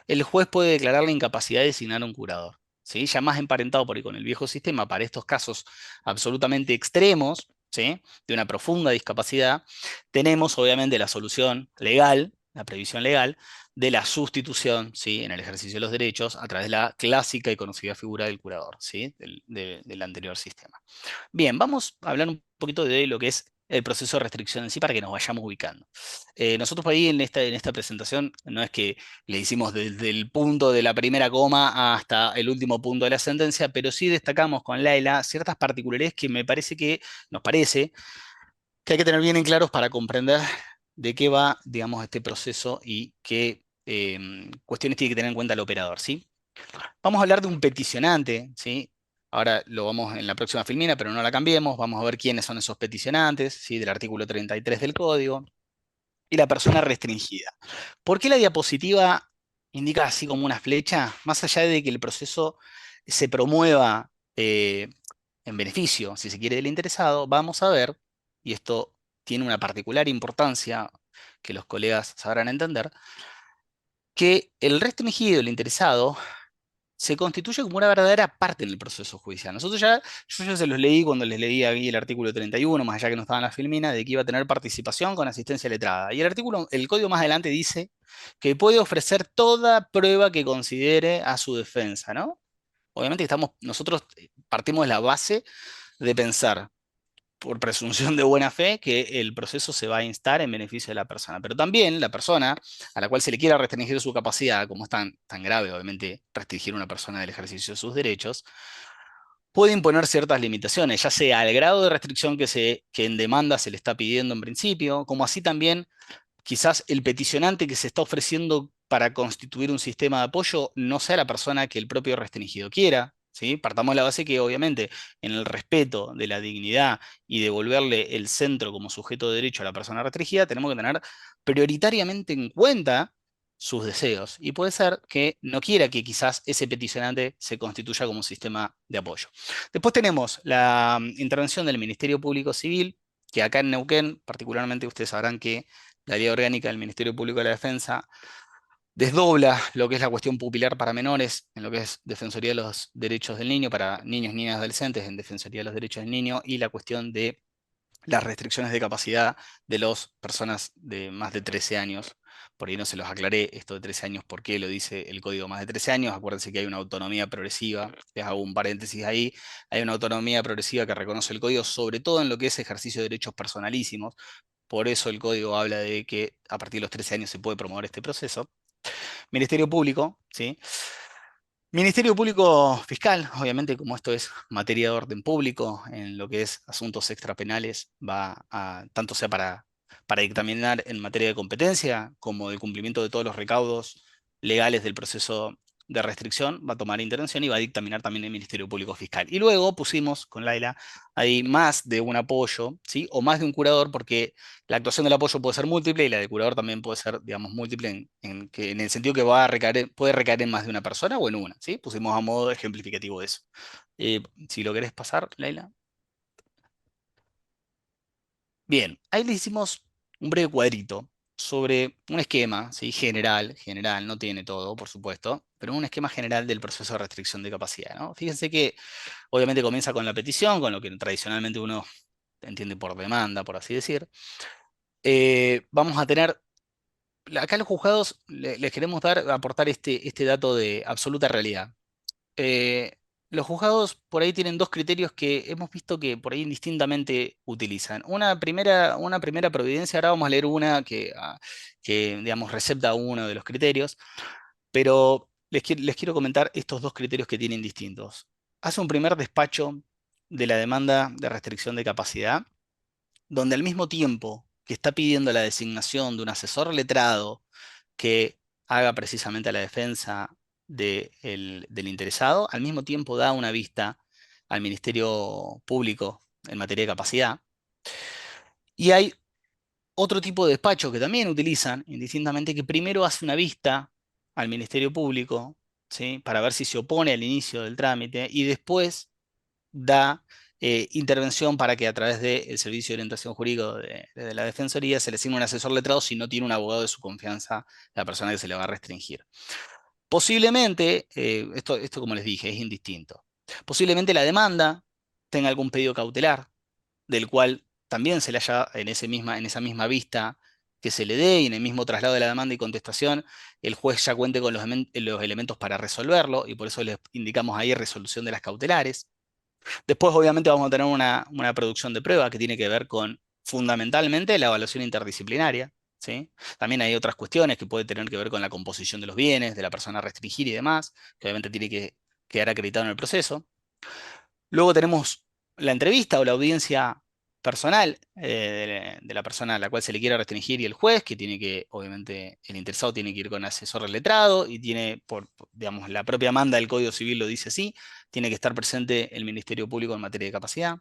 el juez puede declarar la incapacidad de designar un curador. ¿Sí? Ya más emparentado por ahí con el viejo sistema, para estos casos absolutamente extremos, ¿sí? De una profunda discapacidad, tenemos obviamente la solución legal, la previsión legal, de la sustitución, ¿sí? En el ejercicio de los derechos a través de la clásica y conocida figura del curador, ¿sí? Del anterior sistema. Bien, vamos a hablar un poquito de lo que es el proceso de restricción en sí para que nos vayamos ubicando. Nosotros por ahí en esta presentación no es que le hicimos desde el punto de la primera coma hasta el último punto de la sentencia, pero sí destacamos con Laila ciertas particularidades que nos parece que hay que tener bien en claros para comprender de qué va, digamos, este proceso y qué cuestiones tiene que tener en cuenta el operador, ¿sí? Vamos a hablar de un peticionante, ¿sí? Ahora lo vamos en la próxima filmina, pero no la cambiemos. Vamos a ver quiénes son esos peticionantes, ¿sí? Del artículo 33 del código. Y la persona restringida. ¿Por qué la diapositiva indica así como una flecha? Más allá de que el proceso se promueva en beneficio, si se quiere, del interesado, vamos a ver, y esto tiene una particular importancia que los colegas sabrán entender, que el restringido, el interesado, se constituye como una verdadera parte en el proceso judicial. Yo ya se los leí cuando les leí aquí el artículo 31, más allá que no estaba en la filmina, de que iba a tener participación con asistencia letrada. Y el código más adelante dice que puede ofrecer toda prueba que considere a su defensa, ¿no? Obviamente nosotros partimos de la base de pensar por presunción de buena fe, que el proceso se va a instar en beneficio de la persona. Pero también la persona a la cual se le quiera restringir su capacidad, como es tan grave, obviamente, restringir a una persona del ejercicio de sus derechos, puede imponer ciertas limitaciones, ya sea al grado de restricción que en demanda se le está pidiendo en principio, como así también quizás el peticionante que se está ofreciendo para constituir un sistema de apoyo no sea la persona que el propio restringido quiera, ¿sí? Partamos de la base que obviamente en el respeto de la dignidad y devolverle el centro como sujeto de derecho a la persona restringida, tenemos que tener prioritariamente en cuenta sus deseos. Y puede ser que no quiera que quizás ese peticionante se constituya como un sistema de apoyo. Después tenemos la intervención del Ministerio Público Civil, que acá en Neuquén, particularmente ustedes sabrán que la Ley Orgánica del Ministerio Público de la Defensa desdobla lo que es la cuestión pupilar para menores, en lo que es Defensoría de los Derechos del Niño, para niños, niñas, adolescentes, en Defensoría de los Derechos del Niño, y la cuestión de las restricciones de capacidad de las personas de más de 13 años. Por ahí no se los aclaré esto de 13 años, por qué lo dice el código más de 13 años. Acuérdense que hay una autonomía progresiva, les hago un paréntesis ahí, hay una autonomía progresiva que reconoce el código, sobre todo en lo que es ejercicio de derechos personalísimos. Por eso el código habla de que a partir de los 13 años se puede promover este proceso. Ministerio Público, ¿sí? Ministerio Público Fiscal, obviamente como esto es materia de orden público, en lo que es asuntos extrapenales, tanto sea para dictaminar en materia de competencia como de cumplimiento de todos los recaudos legales del proceso de restricción, va a tomar intervención y va a dictaminar también el Ministerio Público Fiscal. Y luego pusimos con Laila ahí más de un apoyo, ¿sí? O más de un curador, porque la actuación del apoyo puede ser múltiple y la del curador también puede ser, digamos, múltiple en el sentido que puede recaer en más de una persona o en una, ¿sí? Pusimos a modo ejemplificativo eso. Si lo querés pasar, Laila. Bien, ahí le hicimos un breve cuadrito sobre un esquema, ¿sí? General, no tiene todo, por supuesto, pero un esquema general del proceso de restricción de capacidad, ¿no? Fíjense que obviamente comienza con la petición, con lo que tradicionalmente uno entiende por demanda, por así decir. Vamos a tener acá los juzgados les queremos aportar este dato de absoluta realidad. Eh, los juzgados por ahí tienen dos criterios que hemos visto que por ahí indistintamente utilizan. Una primera providencia, ahora vamos a leer una que digamos, recepta uno de los criterios, pero les quiero comentar estos dos criterios que tienen distintos. Hace un primer despacho de la demanda de restricción de capacidad, donde al mismo tiempo que está pidiendo la designación de un asesor letrado que haga precisamente la defensa del interesado, al mismo tiempo da una vista al Ministerio Público en materia de capacidad. Y hay otro tipo de despacho que también utilizan, indistintamente, que primero hace una vista al Ministerio Público, ¿sí? Para ver si se opone al inicio del trámite y después da intervención para que a través del Servicio de Orientación Jurídico de la Defensoría se le asigne un asesor letrado si no tiene un abogado de su confianza la persona que se le va a restringir. Posiblemente, esto como les dije, es indistinto. Posiblemente la demanda tenga algún pedido cautelar, del cual también se le haya en esa misma vista que se le dé y en el mismo traslado de la demanda y contestación, el juez ya cuente con los elementos para resolverlo y por eso les indicamos ahí resolución de las cautelares. Después, obviamente, vamos a tener una producción de prueba que tiene que ver con fundamentalmente la evaluación interdisciplinaria. ¿Sí? También hay otras cuestiones que pueden tener que ver con la composición de los bienes, de la persona a restringir y demás, que obviamente tiene que quedar acreditado en el proceso. Luego tenemos la entrevista o la audiencia personal de la persona a la cual se le quiere restringir y el juez, que tiene que, obviamente, el interesado tiene que ir con asesor letrado y tiene, digamos, la propia manda del Código Civil lo dice así, tiene que estar presente el Ministerio Público en materia de capacidad.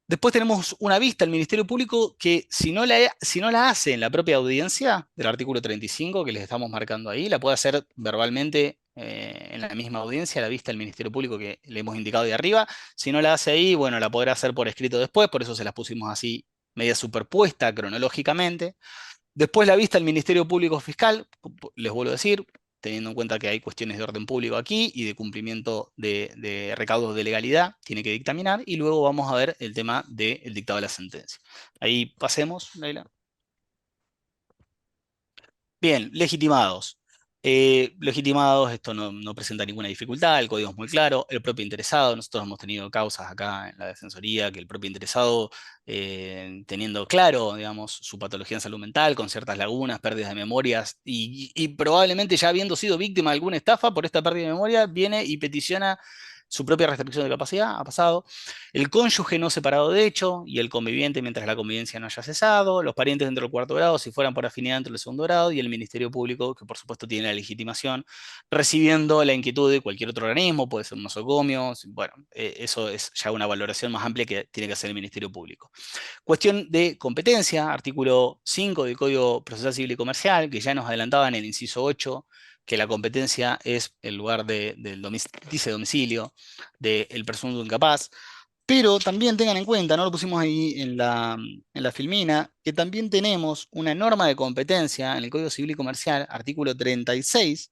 Después tenemos una vista al Ministerio Público que si no la hace en la propia audiencia del artículo 35 que les estamos marcando ahí, la puede hacer verbalmente en la misma audiencia, la vista del Ministerio Público que le hemos indicado de arriba. Si no la hace ahí, bueno, la podrá hacer por escrito después, por eso se las pusimos así media superpuesta cronológicamente. Después la vista al Ministerio Público Fiscal, les vuelvo a decir, teniendo en cuenta que hay cuestiones de orden público aquí y de cumplimiento de recaudos de legalidad, tiene que dictaminar, y luego vamos a ver el tema del dictado de la sentencia. Ahí pasemos, Leila. Bien, legitimados. Legitimados, esto no presenta ninguna dificultad, el código es muy claro, el propio interesado, nosotros hemos tenido causas acá en la Defensoría que el propio interesado, teniendo claro, digamos, su patología en salud mental, con ciertas lagunas, pérdidas de memorias, y probablemente ya habiendo sido víctima de alguna estafa por esta pérdida de memoria, viene y peticiona su propia restricción de capacidad, ha pasado. El cónyuge no separado de hecho y el conviviente mientras la convivencia no haya cesado, los parientes dentro del cuarto grado si fueran por afinidad dentro del segundo grado y el Ministerio Público, que por supuesto tiene la legitimación, recibiendo la inquietud de cualquier otro organismo, puede ser un nosocomio, bueno, eso es ya una valoración más amplia que tiene que hacer el Ministerio Público. Cuestión de competencia, artículo 5 del Código Procesal Civil y Comercial, que ya nos adelantaba en el inciso 8, que la competencia es el lugar dice domicilio del presunto incapaz. Pero también tengan en cuenta, no lo pusimos ahí en la filmina, que también tenemos una norma de competencia en el Código Civil y Comercial, artículo 36,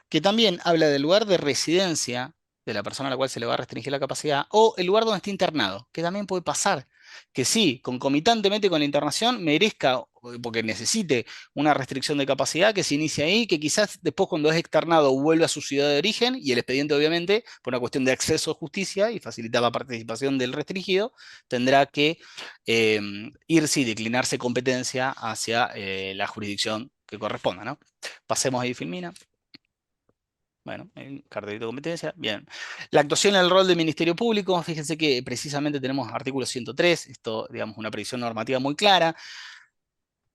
que también habla del lugar de residencia de la persona a la cual se le va a restringir la capacidad, o el lugar donde esté internado, que también puede pasar. Que sí, concomitantemente con la internación merezca, porque necesite una restricción de capacidad, que se inicie ahí, que quizás después cuando es externado vuelva a su ciudad de origen, y el expediente obviamente, por una cuestión de acceso a justicia y facilitar la participación del restringido, tendrá que irse y declinarse competencia hacia la jurisdicción que corresponda, ¿no? Pasemos ahí, Filmina. Bueno, cartelito de competencia, bien. La actuación en el rol del Ministerio Público, fíjense que precisamente tenemos artículo 103, esto, digamos, una previsión normativa muy clara.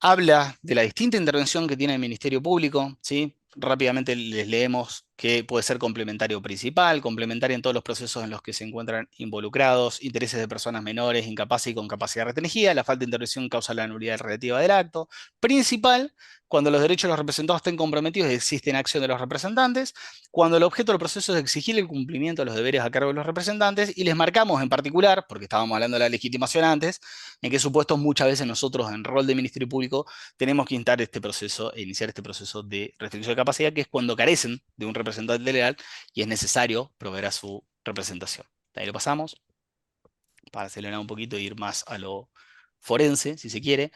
Habla de la distinta intervención que tiene el Ministerio Público, ¿sí? Rápidamente les leemos que puede ser complementario principal, complementario en todos los procesos en los que se encuentran involucrados, intereses de personas menores, incapaces y con capacidad restringida, la falta de intervención causa la nulidad relativa del acto, principal, cuando los derechos de los representados estén comprometidos y existen acción de los representantes, cuando el objeto del proceso es exigir el cumplimiento de los deberes a cargo de los representantes, y les marcamos en particular, porque estábamos hablando de la legitimación antes, en qué supuestos muchas veces nosotros en rol de Ministerio Público tenemos que iniciar este proceso de restricción de capacidad, que es cuando carecen de un representante legal y es necesario proveer a su representación. Ahí lo pasamos, para acelerar un poquito e ir más a lo forense, si se quiere.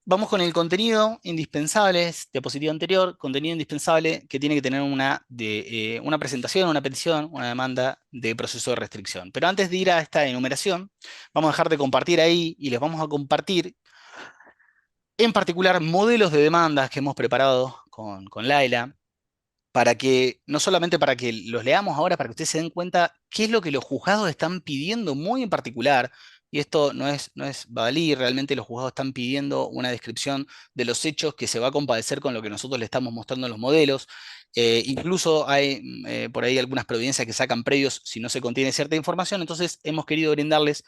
Vamos con el contenido indispensable, diapositiva anterior, contenido indispensable que tiene que tener una presentación, una petición, una demanda de proceso de restricción. Pero antes de ir a esta enumeración, vamos a dejar de compartir ahí y les vamos a compartir en particular modelos de demandas que hemos preparado con Laila, para que, no solamente para que los leamos ahora, para que ustedes se den cuenta qué es lo que los juzgados están pidiendo muy en particular, y esto no es baladí, realmente los juzgados están pidiendo una descripción de los hechos que se va a compadecer con lo que nosotros le estamos mostrando en los modelos. Incluso hay por ahí algunas providencias que sacan previos si no se contiene cierta información, entonces hemos querido brindarles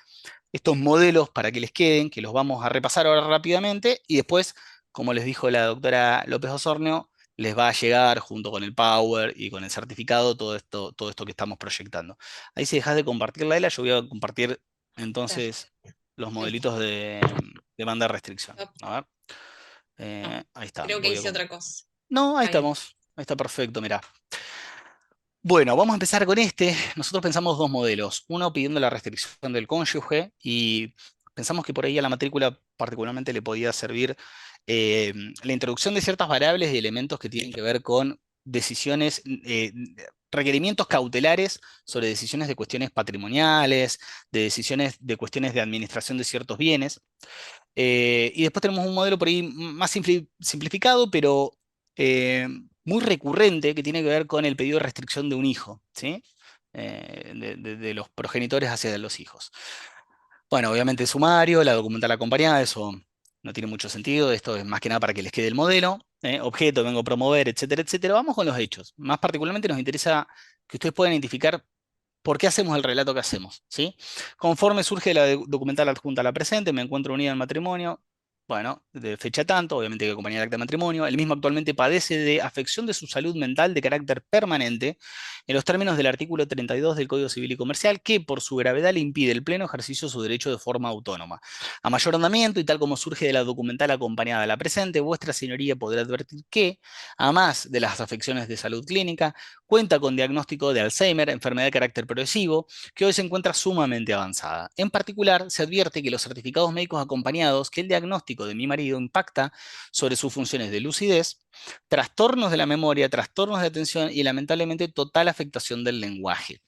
estos modelos para que les queden, que los vamos a repasar ahora rápidamente, y después, como les dijo la doctora López Osornio, les va a llegar junto con el Power y con el certificado todo esto que estamos proyectando. Ahí si dejas de compartir la ELA, yo voy a compartir Claro. entonces los Ahí está. modelitos de banda de restricción. Op, A ver, no, ahí está. creo que hice otra cosa. No, ahí Ahí está. estamos. Ahí está perfecto, mirá. Bueno, vamos a empezar con este. Nosotros pensamos dos modelos. Uno pidiendo la restricción del cónyuge y pensamos que por ahí a la matrícula particularmente le podía servir eh, la introducción de ciertas variables y elementos que tienen que ver con decisiones, requerimientos cautelares sobre decisiones de cuestiones patrimoniales, de decisiones de cuestiones de administración de ciertos bienes. Y después tenemos un modelo por ahí más simplificado, pero eh, muy recurrente, que tiene que ver con el pedido de restricción de un hijo, ¿sí? De los progenitores hacia los hijos. Bueno, obviamente sumario, la documental acompañada, eso no tiene mucho sentido, esto es más que nada para que les quede el modelo, objeto, vengo a promover, etcétera, etcétera. Vamos con los hechos. Más particularmente nos interesa que ustedes puedan identificar por qué hacemos el relato que hacemos, ¿sí? Conforme surge la documental adjunta a la presente, me encuentro unida al matrimonio. Bueno, de fecha tanto, obviamente que acompaña el acta de matrimonio. El mismo actualmente padece de afección de su salud mental de carácter permanente en los términos del artículo 32 del Código Civil y Comercial, que por su gravedad le impide el pleno ejercicio de su derecho de forma autónoma. A mayor andamiento, y tal como surge de la documental acompañada a la presente, vuestra señoría podrá advertir que, a más de las afecciones de salud clínica, cuenta con diagnóstico de Alzheimer, enfermedad de carácter progresivo, que hoy se encuentra sumamente avanzada. En particular, se advierte que los certificados médicos acompañados, que el diagnóstico de mi marido impacta sobre sus funciones de lucidez, trastornos de la memoria, trastornos de atención y lamentablemente total afectación del lenguaje.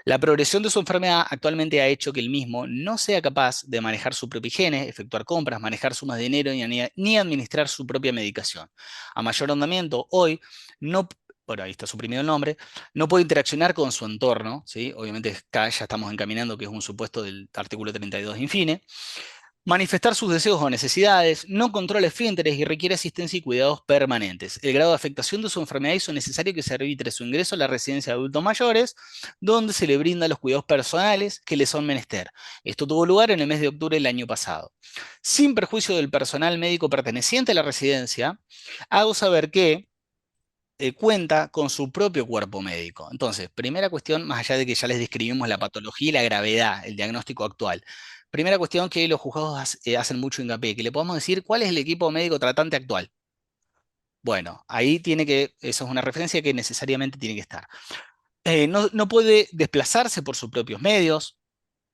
La progresión de su enfermedad actualmente ha hecho que el mismo no sea capaz de manejar su propia higiene, efectuar compras, manejar sumas de dinero ni administrar su propia medicación. A mayor andamiento, hoy no, bueno, ahí está suprimido el nombre, no puede interaccionar con su entorno, ¿sí? Obviamente acá ya estamos encaminando que es un supuesto del artículo 32 infine. Manifestar sus deseos o necesidades, no controla esfínteres y requiere asistencia y cuidados permanentes. El grado de afectación de su enfermedad hizo necesario que se arbitre su ingreso a la residencia de adultos mayores, donde se le brinda los cuidados personales que le son menester. Esto tuvo lugar en el mes de octubre del año pasado. Sin perjuicio del personal médico perteneciente a la residencia, hago saber que cuenta con su propio cuerpo médico. Entonces, primera cuestión, más allá de que ya les describimos la patología y la gravedad, el diagnóstico actual. Primera cuestión que los juzgados hacen mucho hincapié, que le podemos decir cuál es el equipo médico tratante actual. Bueno, ahí tiene que, eso es una referencia que necesariamente tiene que estar. No puede desplazarse por sus propios medios.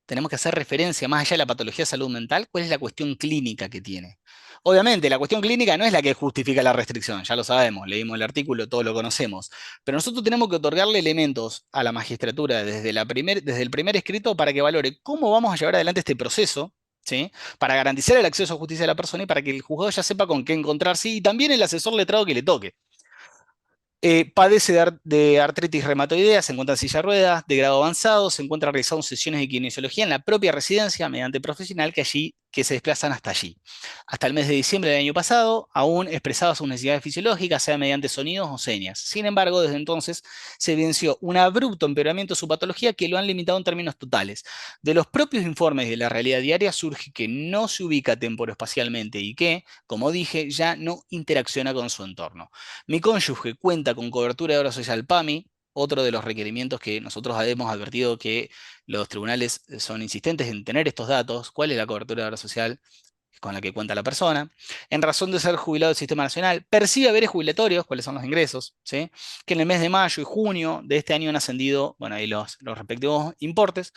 Tenemos que hacer referencia, más allá de la patología de salud mental, cuál es la cuestión clínica que tiene. Obviamente, la cuestión clínica no es la que justifica la restricción, ya lo sabemos, leímos el artículo, todo lo conocemos, pero nosotros tenemos que otorgarle elementos a la magistratura desde el primer escrito para que valore cómo vamos a llevar adelante este proceso, ¿sí? Para garantizar el acceso a justicia de la persona y para que el juzgado ya sepa con qué encontrarse y también el asesor letrado que le toque. Padece de artritis reumatoidea, se encuentra en silla de ruedas, de grado avanzado, se encuentra realizando sesiones de kinesiología en la propia residencia mediante profesional que se desplazan hasta allí. Hasta el mes de diciembre del año pasado, aún expresaba sus necesidades fisiológicas, sea mediante sonidos o señas. Sin embargo, desde entonces se evidenció un abrupto empeoramiento de su patología que lo han limitado en términos totales. De los propios informes de la realidad diaria surge que no se ubica temporoespacialmente y que, como dije, ya no interacciona con su entorno. Mi cónyuge cuenta con cobertura de obra social PAMI, otro de los requerimientos que nosotros hemos advertido que los tribunales son insistentes en tener estos datos. ¿Cuál es la cobertura de obra social con la que cuenta la persona? En razón de ser jubilado del Sistema Nacional, percibe haberes jubilatorios, cuáles son los ingresos, ¿sí? Que en el mes de mayo y junio de este año han ascendido, bueno, ahí los respectivos importes,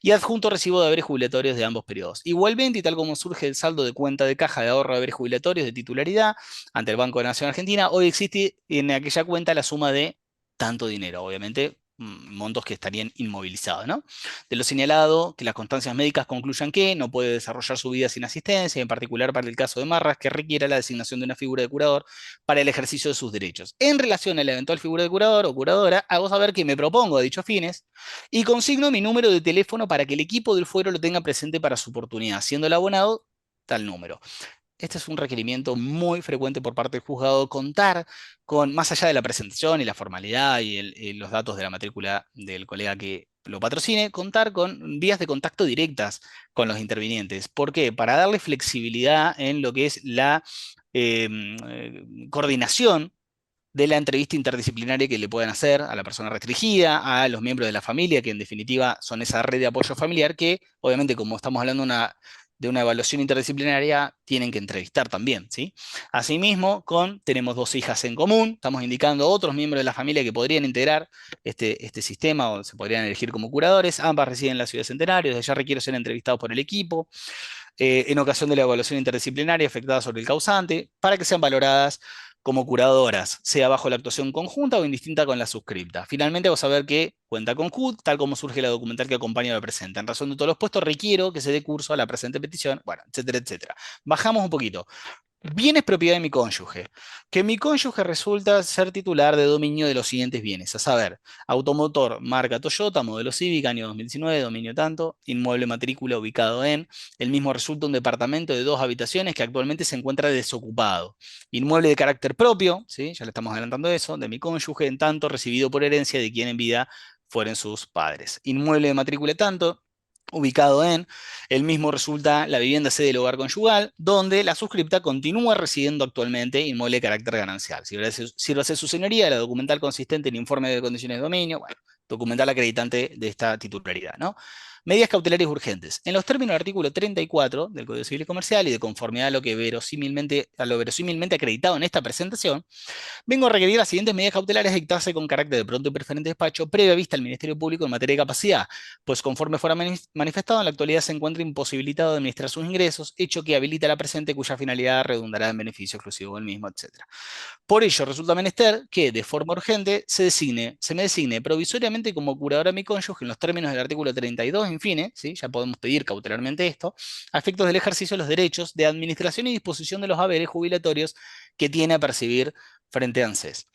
y adjunto recibo de haberes jubilatorios de ambos periodos. Igualmente, y tal como surge el saldo de cuenta de caja de ahorro de haberes jubilatorios de titularidad ante el Banco de la Nación Argentina, hoy existe en aquella cuenta la suma de tanto dinero, obviamente montos que estarían inmovilizados, ¿no? De lo señalado, que las constancias médicas concluyan que no puede desarrollar su vida sin asistencia, en particular para el caso de Marras, que requiera la designación de una figura de curador para el ejercicio de sus derechos. En relación a la eventual figura de curador o curadora, hago saber que me propongo a dichos fines y consigno mi número de teléfono para que el equipo del fuero lo tenga presente para su oportunidad, siendo el abonado tal número. Este es un requerimiento muy frecuente por parte del juzgado, contar con, más allá de la presentación y la formalidad y los datos de la matrícula del colega que lo patrocine, contar con vías de contacto directas con los intervinientes. ¿Por qué? Para darle flexibilidad en lo que es la coordinación de la entrevista interdisciplinaria que le puedan hacer a la persona restringida, a los miembros de la familia, que en definitiva son esa red de apoyo familiar que, obviamente, como estamos hablando de una evaluación interdisciplinaria, tienen que entrevistar también, ¿sí? Asimismo, tenemos 2 hijas en común, estamos indicando a otros miembros de la familia que podrían integrar este sistema o se podrían elegir como curadores. Ambas residen en la ciudad de Centenario, desde ya requiero ser entrevistados por el equipo en ocasión de la evaluación interdisciplinaria afectada sobre el causante, para que sean valoradas como curadoras, sea bajo la actuación conjunta o indistinta con la suscripta. Finalmente, vamos a ver que cuenta con CUT, tal como surge la documental que acompaña a la presente. En razón de todos los puestos, requiero que se dé curso a la presente petición, bueno, etcétera, etcétera. Bajamos un poquito. Bienes propiedad de mi cónyuge. Que mi cónyuge resulta ser titular de dominio de los siguientes bienes, a saber, automotor marca Toyota, modelo Civic, año 2019, dominio tanto, inmueble matrícula ubicado en, el mismo resulta un departamento de 2 habitaciones que actualmente se encuentra desocupado. Inmueble de carácter propio, ¿sí? Ya le estamos adelantando eso, de mi cónyuge, en tanto recibido por herencia de quien en vida fueren sus padres. Inmueble de matrícula tanto, ubicado en, el mismo resulta la vivienda sede del hogar conyugal, donde la suscripta continúa residiendo actualmente inmueble de carácter ganancial. Sírvase su señoría, la documental consistente en informe de condiciones de dominio, bueno, documental acreditante de esta titularidad, ¿no? Medidas cautelares urgentes. En los términos del artículo 34 del Código Civil y Comercial y de conformidad a lo verosímilmente acreditado en esta presentación, vengo a requerir las siguientes medidas cautelares a dictarse con carácter de pronto y preferente despacho, previa vista al Ministerio Público en materia de capacidad, pues conforme fuera manifestado, en la actualidad se encuentra imposibilitado de administrar sus ingresos, hecho que habilita la presente cuya finalidad redundará en beneficio exclusivo del mismo, etc. Por ello, resulta menester que, de forma urgente, se me designe provisoriamente como curador a mi cónyuge en los términos del artículo 32, en fin, ¿sí? Ya podemos pedir cautelarmente esto, a efectos del ejercicio de los derechos de administración y disposición de los haberes jubilatorios que tiene a percibir frente a ANSES.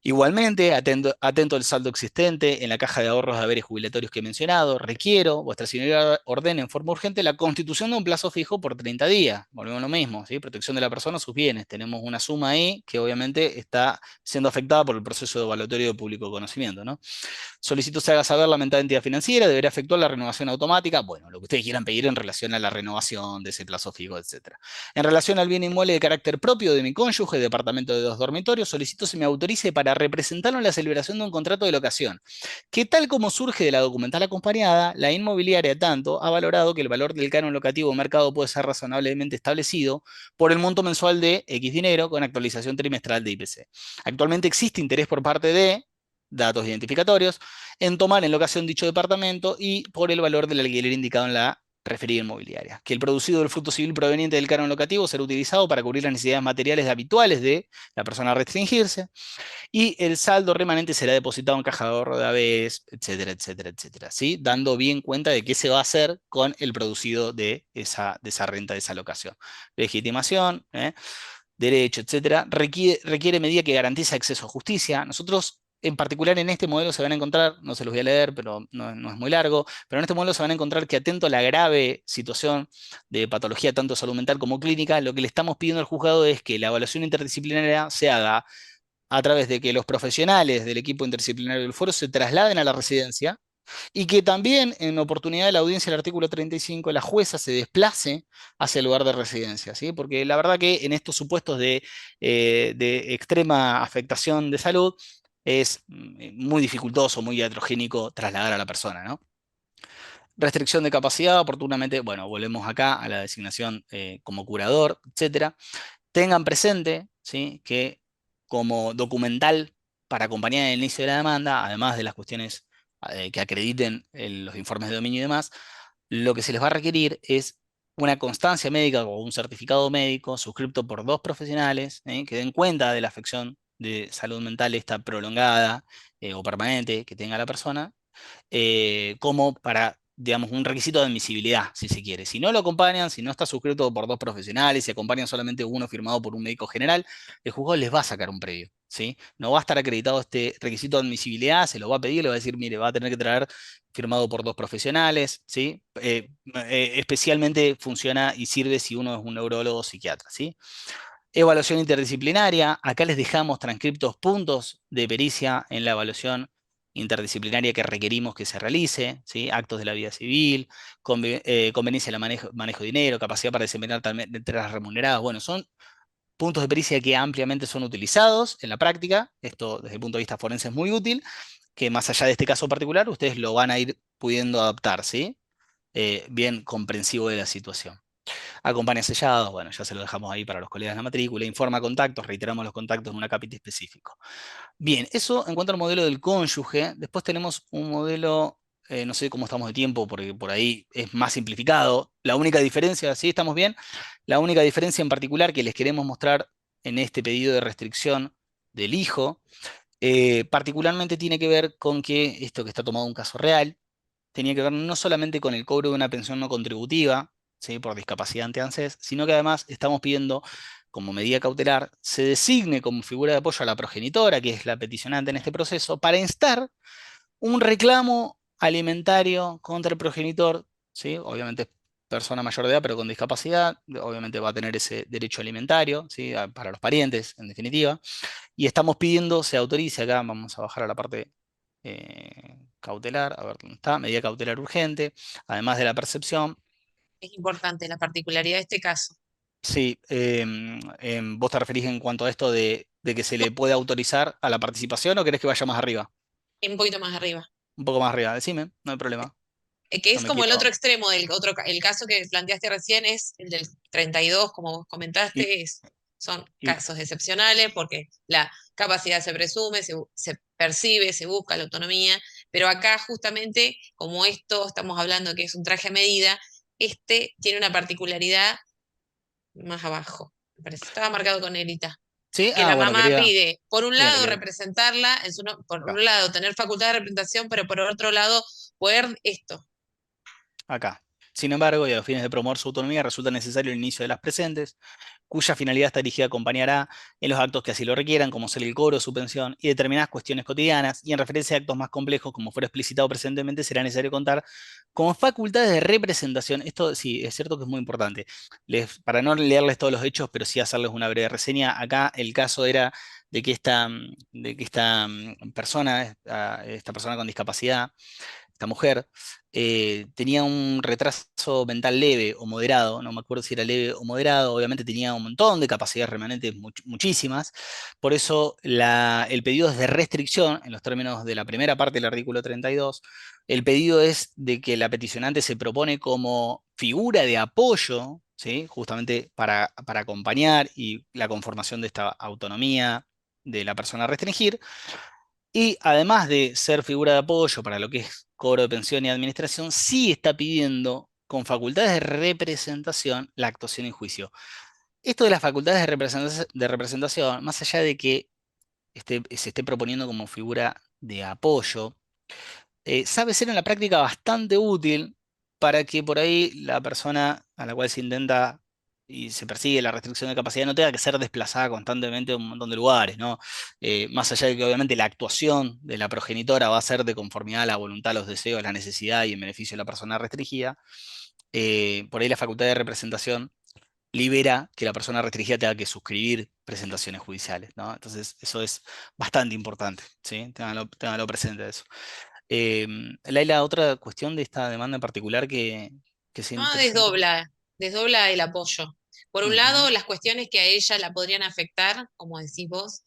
Igualmente, atento al saldo existente en la caja de ahorros de haberes jubilatorios que he mencionado, requiero, vuestra señoría ordene en forma urgente la constitución de un plazo fijo por 30 días. Volvemos a lo mismo, ¿sí? Protección de la persona o sus bienes. Tenemos una suma ahí que obviamente está siendo afectada por el proceso de evaluatorio de público conocimiento, ¿no? Solicito se haga saber la mentada entidad financiera, deberá efectuar la renovación automática, bueno, lo que ustedes quieran pedir en relación a la renovación de ese plazo fijo, etc. En relación al bien inmueble de carácter propio de mi cónyuge, departamento de 2 dormitorios, solicito se me autorice para representarlo en la celebración de un contrato de locación, que tal como surge de la documental acompañada, la inmobiliaria tanto ha valorado que el valor del canon locativo mercado puede ser razonablemente establecido por el monto mensual de X dinero con actualización trimestral de IPC. Actualmente existe interés por parte de datos identificatorios, en tomar en locación dicho departamento y por el valor del alquiler indicado en la referida inmobiliaria. Que el producido del fruto civil proveniente del canon locativo será utilizado para cubrir las necesidades materiales habituales de la persona a restringirse y el saldo remanente será depositado en caja de ahorro de ABS, etcétera, etcétera, etcétera. ¿Sí? Dando bien cuenta de qué se va a hacer con el producido de esa renta, de esa locación. Legitimación, derecho, etcétera, requiere medida que garantice acceso a justicia. Nosotros, en particular en este modelo se van a encontrar, no se los voy a leer, pero no es muy largo, pero en este modelo se van a encontrar que atento a la grave situación de patología tanto salud mental como clínica, lo que le estamos pidiendo al juzgado es que la evaluación interdisciplinaria se haga a través de que los profesionales del equipo interdisciplinario del foro se trasladen a la residencia y que también en oportunidad de la audiencia del artículo 35 la jueza se desplace hacia el lugar de residencia, ¿sí? Porque la verdad que en estos supuestos de extrema afectación de salud es muy dificultoso, muy heterogénico trasladar a la persona, ¿no? Restricción de capacidad, oportunamente, bueno, volvemos acá a la designación como curador, etcétera. Tengan presente, ¿sí? Que como documental para acompañar el inicio de la demanda, además de las cuestiones que acrediten los informes de dominio y demás, lo que se les va a requerir es una constancia médica o un certificado médico suscrito por 2 profesionales que den cuenta de la afección de salud mental esta prolongada o permanente que tenga la persona como para, digamos, un requisito de admisibilidad, si se quiere. Si no lo acompañan, si no está suscrito por 2 profesionales, si acompañan solamente uno firmado por un médico general, el juzgado les va a sacar un previo, ¿sí? No va a estar acreditado este requisito de admisibilidad, se lo va a pedir, le va a decir, mire, va a tener que traer firmado por 2 profesionales, ¿sí? Especialmente funciona y sirve si uno es un neurólogo o psiquiatra, ¿sí? Evaluación interdisciplinaria. Acá les dejamos transcriptos puntos de pericia en la evaluación interdisciplinaria que requerimos que se realice, ¿sí? Actos de la vida civil, conveniencia del manejo de dinero, capacidad para desempeñar tareas remuneradas. Bueno, son puntos de pericia que ampliamente son utilizados en la práctica. Esto desde el punto de vista forense es muy útil, que más allá de este caso particular, ustedes lo van a ir pudiendo adaptar, ¿sí? Bien comprensivo de la situación. Acompaña sellados, bueno, ya se lo dejamos ahí para los colegas de la matrícula. Informa contactos, reiteramos los contactos en un acápite específico. Bien, eso en cuanto al modelo del cónyuge. Después tenemos un modelo, no sé cómo estamos de tiempo, porque por ahí es más simplificado. La única diferencia, ¿sí? ¿Estamos bien? La única diferencia en particular que les queremos mostrar en este pedido de restricción del hijo, particularmente tiene que ver con que esto que está tomado un caso real, tenía que ver no solamente con el cobro de una pensión no contributiva, ¿sí? Por discapacidad ante ANSES, sino que además estamos pidiendo, como medida cautelar, se designe como figura de apoyo a la progenitora, que es la peticionante en este proceso, para instar un reclamo alimentario contra el progenitor, ¿sí? Obviamente es persona mayor de edad, pero con discapacidad, obviamente va a tener ese derecho alimentario, ¿sí? Para los parientes, en definitiva. Y estamos pidiendo, se autorice acá, vamos a bajar a la parte cautelar, a ver dónde está, medida cautelar urgente, además de la percepción. Es importante la particularidad de este caso. Sí, ¿vos te referís en cuanto a esto de que se le puede autorizar a la participación o querés que vaya más arriba? Un poquito más arriba. Un poco más arriba, decime, no hay problema. Que Yo es me como el otro quiero. extremo el caso que planteaste recién es el del 32, como vos Y, comentaste, son y- casos excepcionales porque la capacidad se presume, se percibe, se busca la autonomía, pero acá justamente, como esto estamos hablando que es un traje a medida, este tiene una particularidad más abajo. Me parece, estaba marcado con negrita. sí, Que la bueno, mamá quería. pide, por un Bien, lado, representarla, por acá. un lado, tener facultad de representación, pero por otro lado, poder esto. Acá. Sin embargo, y a los fines de promover su autonomía, resulta necesario el inicio de las presentes, cuya finalidad está dirigida a acompañar en los actos que así lo requieran, como ser el cobro de su pensión, y determinadas cuestiones cotidianas, y en referencia a actos más complejos, como fuera explicitado presentemente, será necesario contar con facultades de representación. Esto sí, es cierto que es muy importante. Para no leerles todos los hechos, pero sí hacerles una breve reseña, acá el caso era de que esta persona, esta persona con discapacidad, esta mujer, tenía un retraso mental leve o moderado, no me acuerdo si era leve o moderado, obviamente tenía un montón de capacidades remanentes, muchísimas, por eso el pedido es de restricción, en los términos de la primera parte del artículo 32, el pedido es de que la peticionante se propone como figura de apoyo, ¿sí? Justamente para acompañar y la conformación de esta autonomía de la persona a restringir, y además de ser figura de apoyo para lo que es cobro de pensión y administración, sí está pidiendo con facultades de representación la actuación en juicio. Esto de las facultades de representación, más allá de que se esté proponiendo como figura de apoyo, sabe ser en la práctica bastante útil para que por ahí la persona a la cual se intenta y se persigue la restricción de capacidad no tenga que ser desplazada constantemente a un montón de lugares, ¿no? Más allá de que obviamente la actuación de la progenitora va a ser de conformidad a la voluntad, los deseos, la necesidad y en beneficio de la persona restringida, por ahí la facultad de representación libera que la persona restringida tenga que suscribir presentaciones judiciales, ¿no? Entonces, eso es bastante importante, ¿sí? Ténganlo presente eso. Laila, otra cuestión de esta demanda en particular que sea Ah, interesante. desdobla el apoyo. Por un Ujú. lado, las cuestiones que a ella la podrían afectar, como decís vos,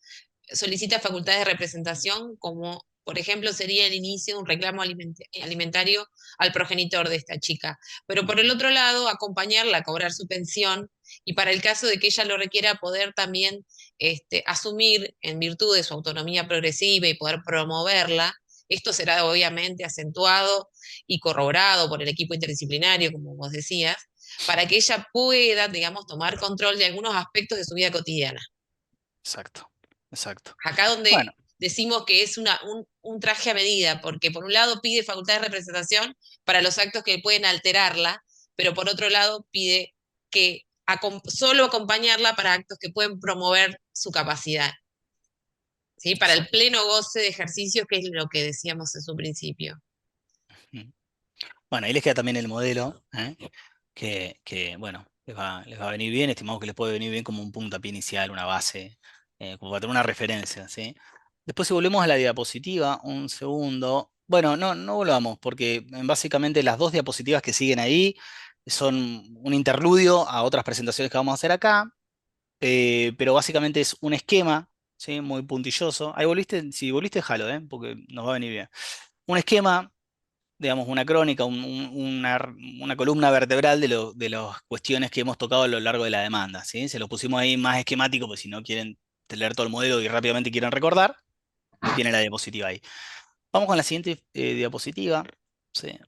solicita facultades de representación, como por ejemplo sería el inicio de un reclamo alimentario al progenitor de esta chica. Pero por el Ujú. otro lado, acompañarla a cobrar su pensión y para el caso de que ella lo requiera, poder también asumir en virtud de su autonomía progresiva y poder promoverla. Esto será obviamente acentuado y corroborado por el equipo interdisciplinario, como vos decías, para que ella pueda, digamos, tomar control de algunos aspectos de su vida cotidiana. Exacto, exacto. Acá donde Bueno, decimos que es un traje a medida, porque por un lado pide facultad de representación para los actos que pueden alterarla, pero por otro lado pide que solo acompañarla para actos que pueden promover su capacidad, ¿sí? Para el exacto. pleno goce de ejercicios, que es lo que decíamos en su principio. Mm. Bueno, ahí les queda también el modelo, ¿eh? Bueno, les va a venir bien, estimamos que les puede venir bien como un puntapié inicial, una base, como para tener una referencia, ¿sí? Después si volvemos a la diapositiva, un segundo. Bueno, no volvamos, porque básicamente las dos diapositivas que siguen ahí son un interludio a otras presentaciones que vamos a hacer acá. pero básicamente es un esquema, ¿sí? Muy puntilloso. Ahí volviste, si volviste, déjalo, porque nos va a venir bien. Un esquema, digamos, una crónica, una columna vertebral de las cuestiones que hemos tocado a lo largo de la demanda, ¿sí? Se lo pusimos ahí más esquemático, pues si no quieren leer todo el modelo y rápidamente quieren recordar, tiene la diapositiva ahí. Vamos con la siguiente diapositiva. ¿Sí?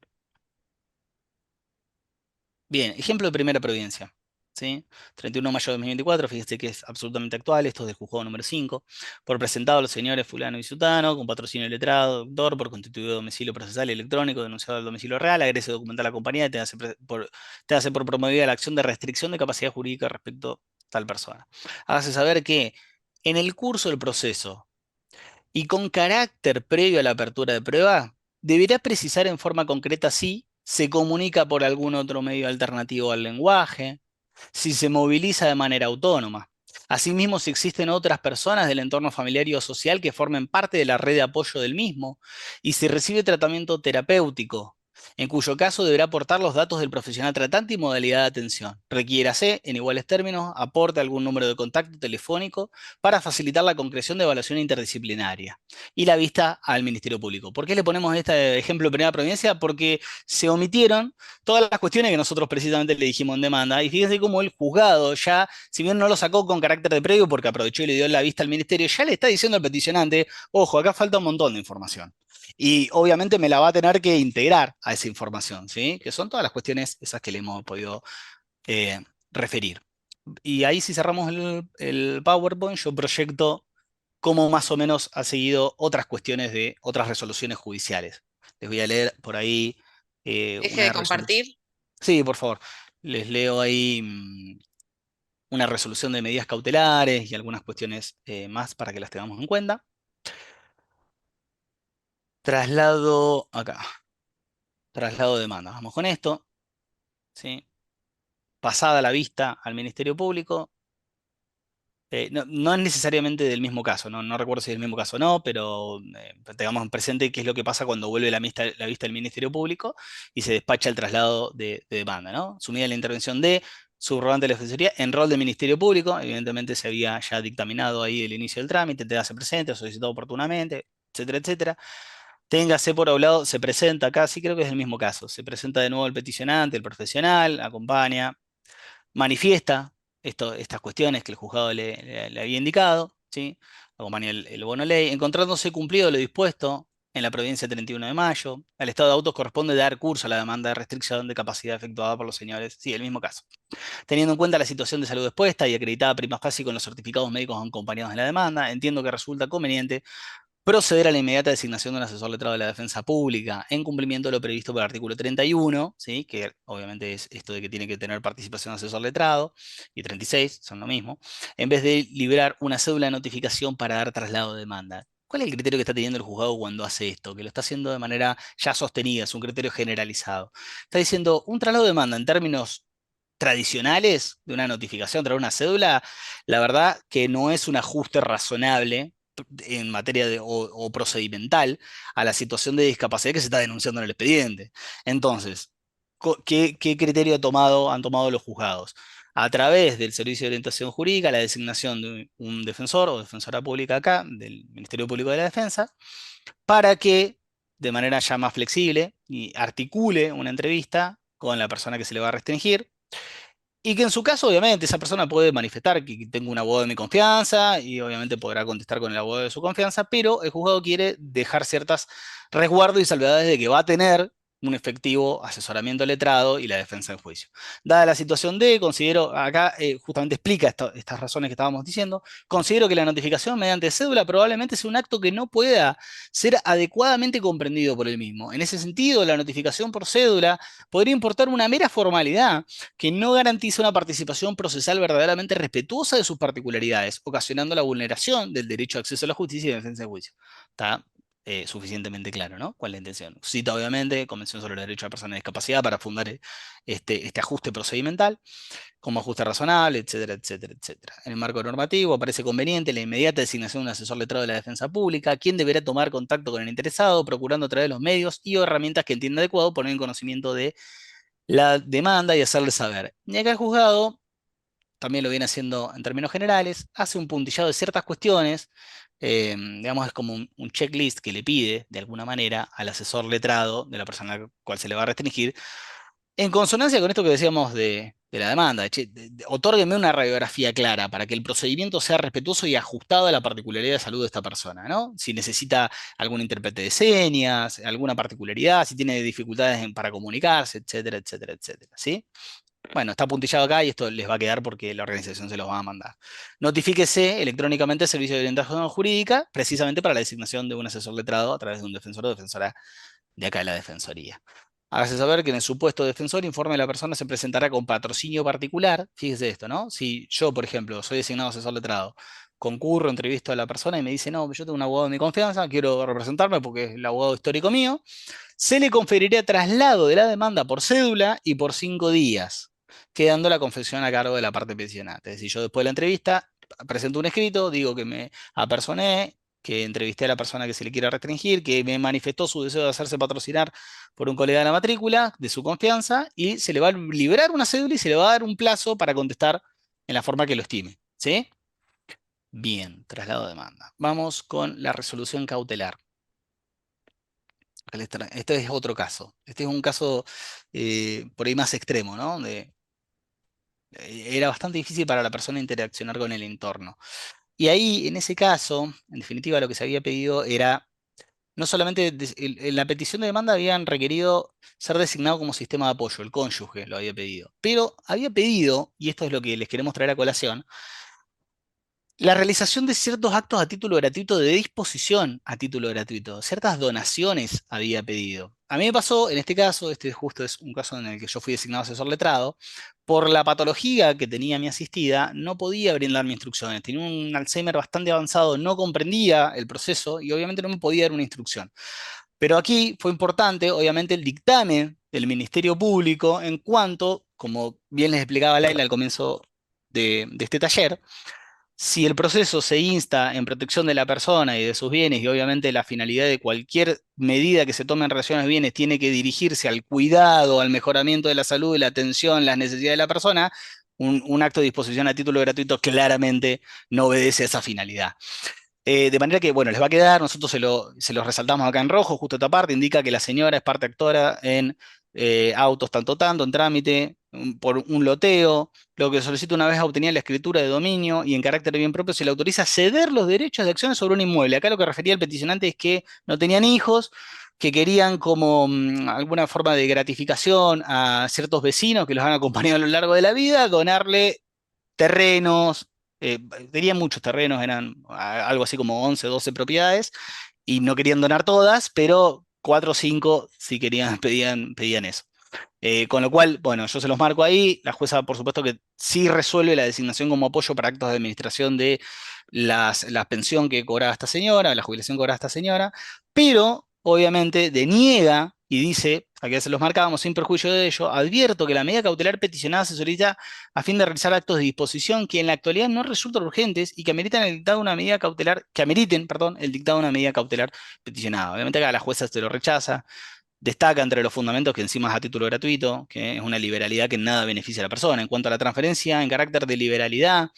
Bien, ejemplo de primera providencia. ¿Sí? 31 de mayo de 2024, fíjese que es absolutamente actual, esto es del juzgado número 5, por presentado a los señores fulano y sutano, con patrocinio letrado, doctor, por constituido domicilio procesal y electrónico, denunciado al domicilio real, agrese documental a la compañía, te hace por promovida la acción de restricción de capacidad jurídica respecto a tal persona. Hágase saber que en el curso del proceso y con carácter previo a la apertura de prueba, deberá precisar en forma concreta si se comunica por algún otro medio alternativo al lenguaje, si se moviliza de manera autónoma. Asimismo, si existen otras personas del entorno familiar y o social que formen parte de la red de apoyo del mismo, y si recibe tratamiento terapéutico, en cuyo caso deberá aportar los datos del profesional tratante y modalidad de atención. Requiérase, en iguales términos, aporte algún número de contacto telefónico para facilitar la concreción de evaluación interdisciplinaria y la vista al Ministerio Público. ¿Por qué le ponemos este ejemplo de primera providencia? Porque se omitieron todas las cuestiones que nosotros precisamente le dijimos en demanda, y fíjense cómo el juzgado ya, si bien no lo sacó con carácter de previo porque aprovechó y le dio la vista al ministerio, ya le está diciendo al peticionante, ojo, acá falta un montón de información. Y obviamente me la va a tener que integrar a esa información, ¿sí? Que son todas las cuestiones esas que le hemos podido eh, referir. Y ahí si cerramos el PowerPoint, yo proyecto cómo más o menos ha seguido otras cuestiones de otras resoluciones judiciales. Les voy a leer por ahí Deje de una resolución. compartir. Sí, por favor. Les leo ahí una resolución de medidas cautelares y algunas cuestiones más para que las tengamos en cuenta. Traslado acá. Traslado de demanda. Vamos con esto. ¿Sí? Pasada la vista al Ministerio Público. No es necesariamente del mismo caso, no recuerdo si es del mismo caso o no, pero tengamos en presente qué es lo que pasa cuando vuelve la vista del Ministerio Público y se despacha el traslado de demanda, ¿no? Sumida la intervención de subrogante de la Defensoría en rol de Ministerio Público, evidentemente se había ya dictaminado ahí el inicio del trámite, te hace presente, solicitado oportunamente, etcétera, etcétera. Téngase por hablado, se presenta acá, sí creo que es el mismo caso, se presenta de nuevo el peticionante, el profesional, acompaña, manifiesta estas cuestiones que el juzgado le había indicado, ¿sí? Acompaña el bono ley, encontrándose cumplido lo dispuesto en la provincia 31 de mayo, al Estado de autos corresponde dar curso a la demanda de restricción de capacidad efectuada por los señores, sí, el mismo caso. Teniendo en cuenta la situación de salud expuesta y acreditada prima facie con los certificados médicos acompañados en la demanda, entiendo que resulta conveniente proceder a la inmediata designación de un asesor letrado de la defensa pública en cumplimiento de lo previsto por el artículo 31, ¿sí? Que obviamente es esto de que tiene que tener participación de asesor letrado, y 36, son lo mismo, en vez de liberar una cédula de notificación para dar traslado de demanda. ¿Cuál es el criterio que está teniendo el juzgado cuando hace esto? Que lo está haciendo de manera ya sostenida, es un criterio generalizado. Está diciendo, un traslado de demanda en términos tradicionales de una notificación, traer una cédula, la verdad que no es un ajuste razonable en materia o procedimental a la situación de discapacidad que se está denunciando en el expediente. Entonces, ¿qué criterio han tomado los juzgados? A través del Servicio de Orientación Jurídica, la designación de un defensor o defensora pública acá, del Ministerio Público de la Defensa, para que de manera ya más flexible y articule una entrevista con la persona que se le va a restringir, y que en su caso, obviamente, esa persona puede manifestar que tengo un abogado de mi confianza y obviamente podrá contestar con el abogado de su confianza, pero el juzgado quiere dejar ciertas resguardos y salvedades de que va a tener un efectivo asesoramiento letrado y la defensa en juicio. Dada la situación de, considero, acá justamente explica estas razones que estábamos diciendo, considero que la notificación mediante cédula probablemente sea un acto que no pueda ser adecuadamente comprendido por el mismo. En ese sentido, la notificación por cédula podría importar una mera formalidad que no garantiza una participación procesal verdaderamente respetuosa de sus particularidades, ocasionando la vulneración del derecho de acceso a la justicia y defensa de juicio. Está suficientemente claro, ¿no? ¿Cuál es la intención? Cita, obviamente, Convención sobre el Derecho de la Persona con Discapacidad para fundar este ajuste procedimental como ajuste razonable, etcétera, etcétera, etcétera. En el marco normativo aparece conveniente la inmediata designación de un asesor letrado de la defensa pública, quien deberá tomar contacto con el interesado, procurando a través de los medios y o herramientas que entienda adecuado poner en conocimiento de la demanda y hacerle saber. Y acá el juzgado también lo viene haciendo en términos generales, hace un puntillado de ciertas cuestiones, digamos, es como un checklist que le pide, de alguna manera, al asesor letrado de la persona a la cual se le va a restringir, en consonancia con esto que decíamos de la demanda. Che, otórgueme una radiografía clara para que el procedimiento sea respetuoso y ajustado a la particularidad de salud de esta persona, ¿no? Si necesita algún intérprete de señas, alguna particularidad, si tiene dificultades para comunicarse, etcétera, etcétera, etcétera, ¿sí? Bueno, está puntillado acá y esto les va a quedar porque la organización se los va a mandar. Notifíquese electrónicamente al Servicio de Orientación Jurídica, precisamente para la designación de un asesor letrado a través de un defensor o defensora de acá de la Defensoría. Hágase saber que en el supuesto defensor informe de la persona se presentará con patrocinio particular. Fíjese esto, ¿no? Si yo, por ejemplo, soy designado asesor letrado, concurro, entrevisto a la persona y me dice, no, yo tengo un abogado de mi confianza, quiero representarme porque es el abogado histórico mío, se le conferiría traslado de la demanda por cédula y por 5 días, quedando la confesión a cargo de la parte peticionante. Es decir, yo después de la entrevista presento un escrito, digo que me apersoné, que entrevisté a la persona que se le quiera restringir, que me manifestó su deseo de hacerse patrocinar por un colega de la matrícula, de su confianza, y se le va a liberar una cédula y se le va a dar un plazo para contestar en la forma que lo estime. ¿Sí? Bien, traslado de demanda. Vamos con la resolución cautelar. Este es otro caso. Este es un caso por ahí más extremo, ¿no? Era bastante difícil para la persona interaccionar con el entorno. Y ahí, en ese caso, en definitiva, lo que se había pedido era, no solamente en la petición de demanda habían requerido ser designado como sistema de apoyo, el cónyuge lo había pedido, pero había pedido, y esto es lo que les queremos traer a colación, la realización de ciertos actos a título gratuito, de disposición a título gratuito, ciertas donaciones había pedido. A mí me pasó, en este caso, este justo es un caso en el que yo fui designado asesor letrado, por la patología que tenía mi asistida, no podía brindarme instrucciones. Tenía un Alzheimer bastante avanzado, no comprendía el proceso y obviamente no me podía dar una instrucción. Pero aquí fue importante, obviamente, el dictamen del Ministerio Público en cuanto, como bien les explicaba Laila al comienzo de este taller, si el proceso se insta en protección de la persona y de sus bienes, y obviamente la finalidad de cualquier medida que se tome en relación a los bienes tiene que dirigirse al cuidado, al mejoramiento de la salud, la atención, las necesidades de la persona, un acto de disposición a título gratuito claramente no obedece a esa finalidad. De manera que, bueno, les va a quedar, nosotros se lo resaltamos acá en rojo, justo esta parte, indica que la señora es parte actora en autos tanto tanto, en trámite, por un loteo, lo que solicita una vez obtenida la escritura de dominio y en carácter de bien propio se le autoriza a ceder los derechos de acciones sobre un inmueble. Acá lo que refería el peticionante es que no tenían hijos, que querían como alguna forma de gratificación a ciertos vecinos que los han acompañado a lo largo de la vida, donarle terrenos, tenían muchos terrenos, eran algo así como 11, 12 propiedades, y no querían donar todas, pero 4 o 5 sí querían, pedían eso. Con lo cual, bueno, yo se los marco ahí. La jueza, por supuesto, que sí resuelve la designación como apoyo para actos de administración de la pensión que cobraba esta señora, la jubilación que cobraba esta señora, pero obviamente deniega y dice, aquí se los marcábamos sin perjuicio de ello, advierto que la medida cautelar peticionada se solicita a fin de realizar actos de disposición que en la actualidad no resultan urgentes y que ameritan el dictado de una medida cautelar, que ameriten, perdón, el dictado de una medida cautelar peticionada. Obviamente acá la jueza se lo rechaza. Destaca entre los fundamentos que encima es a título gratuito, que es una liberalidad que en nada beneficia a la persona. En cuanto a la transferencia en carácter de liberalidad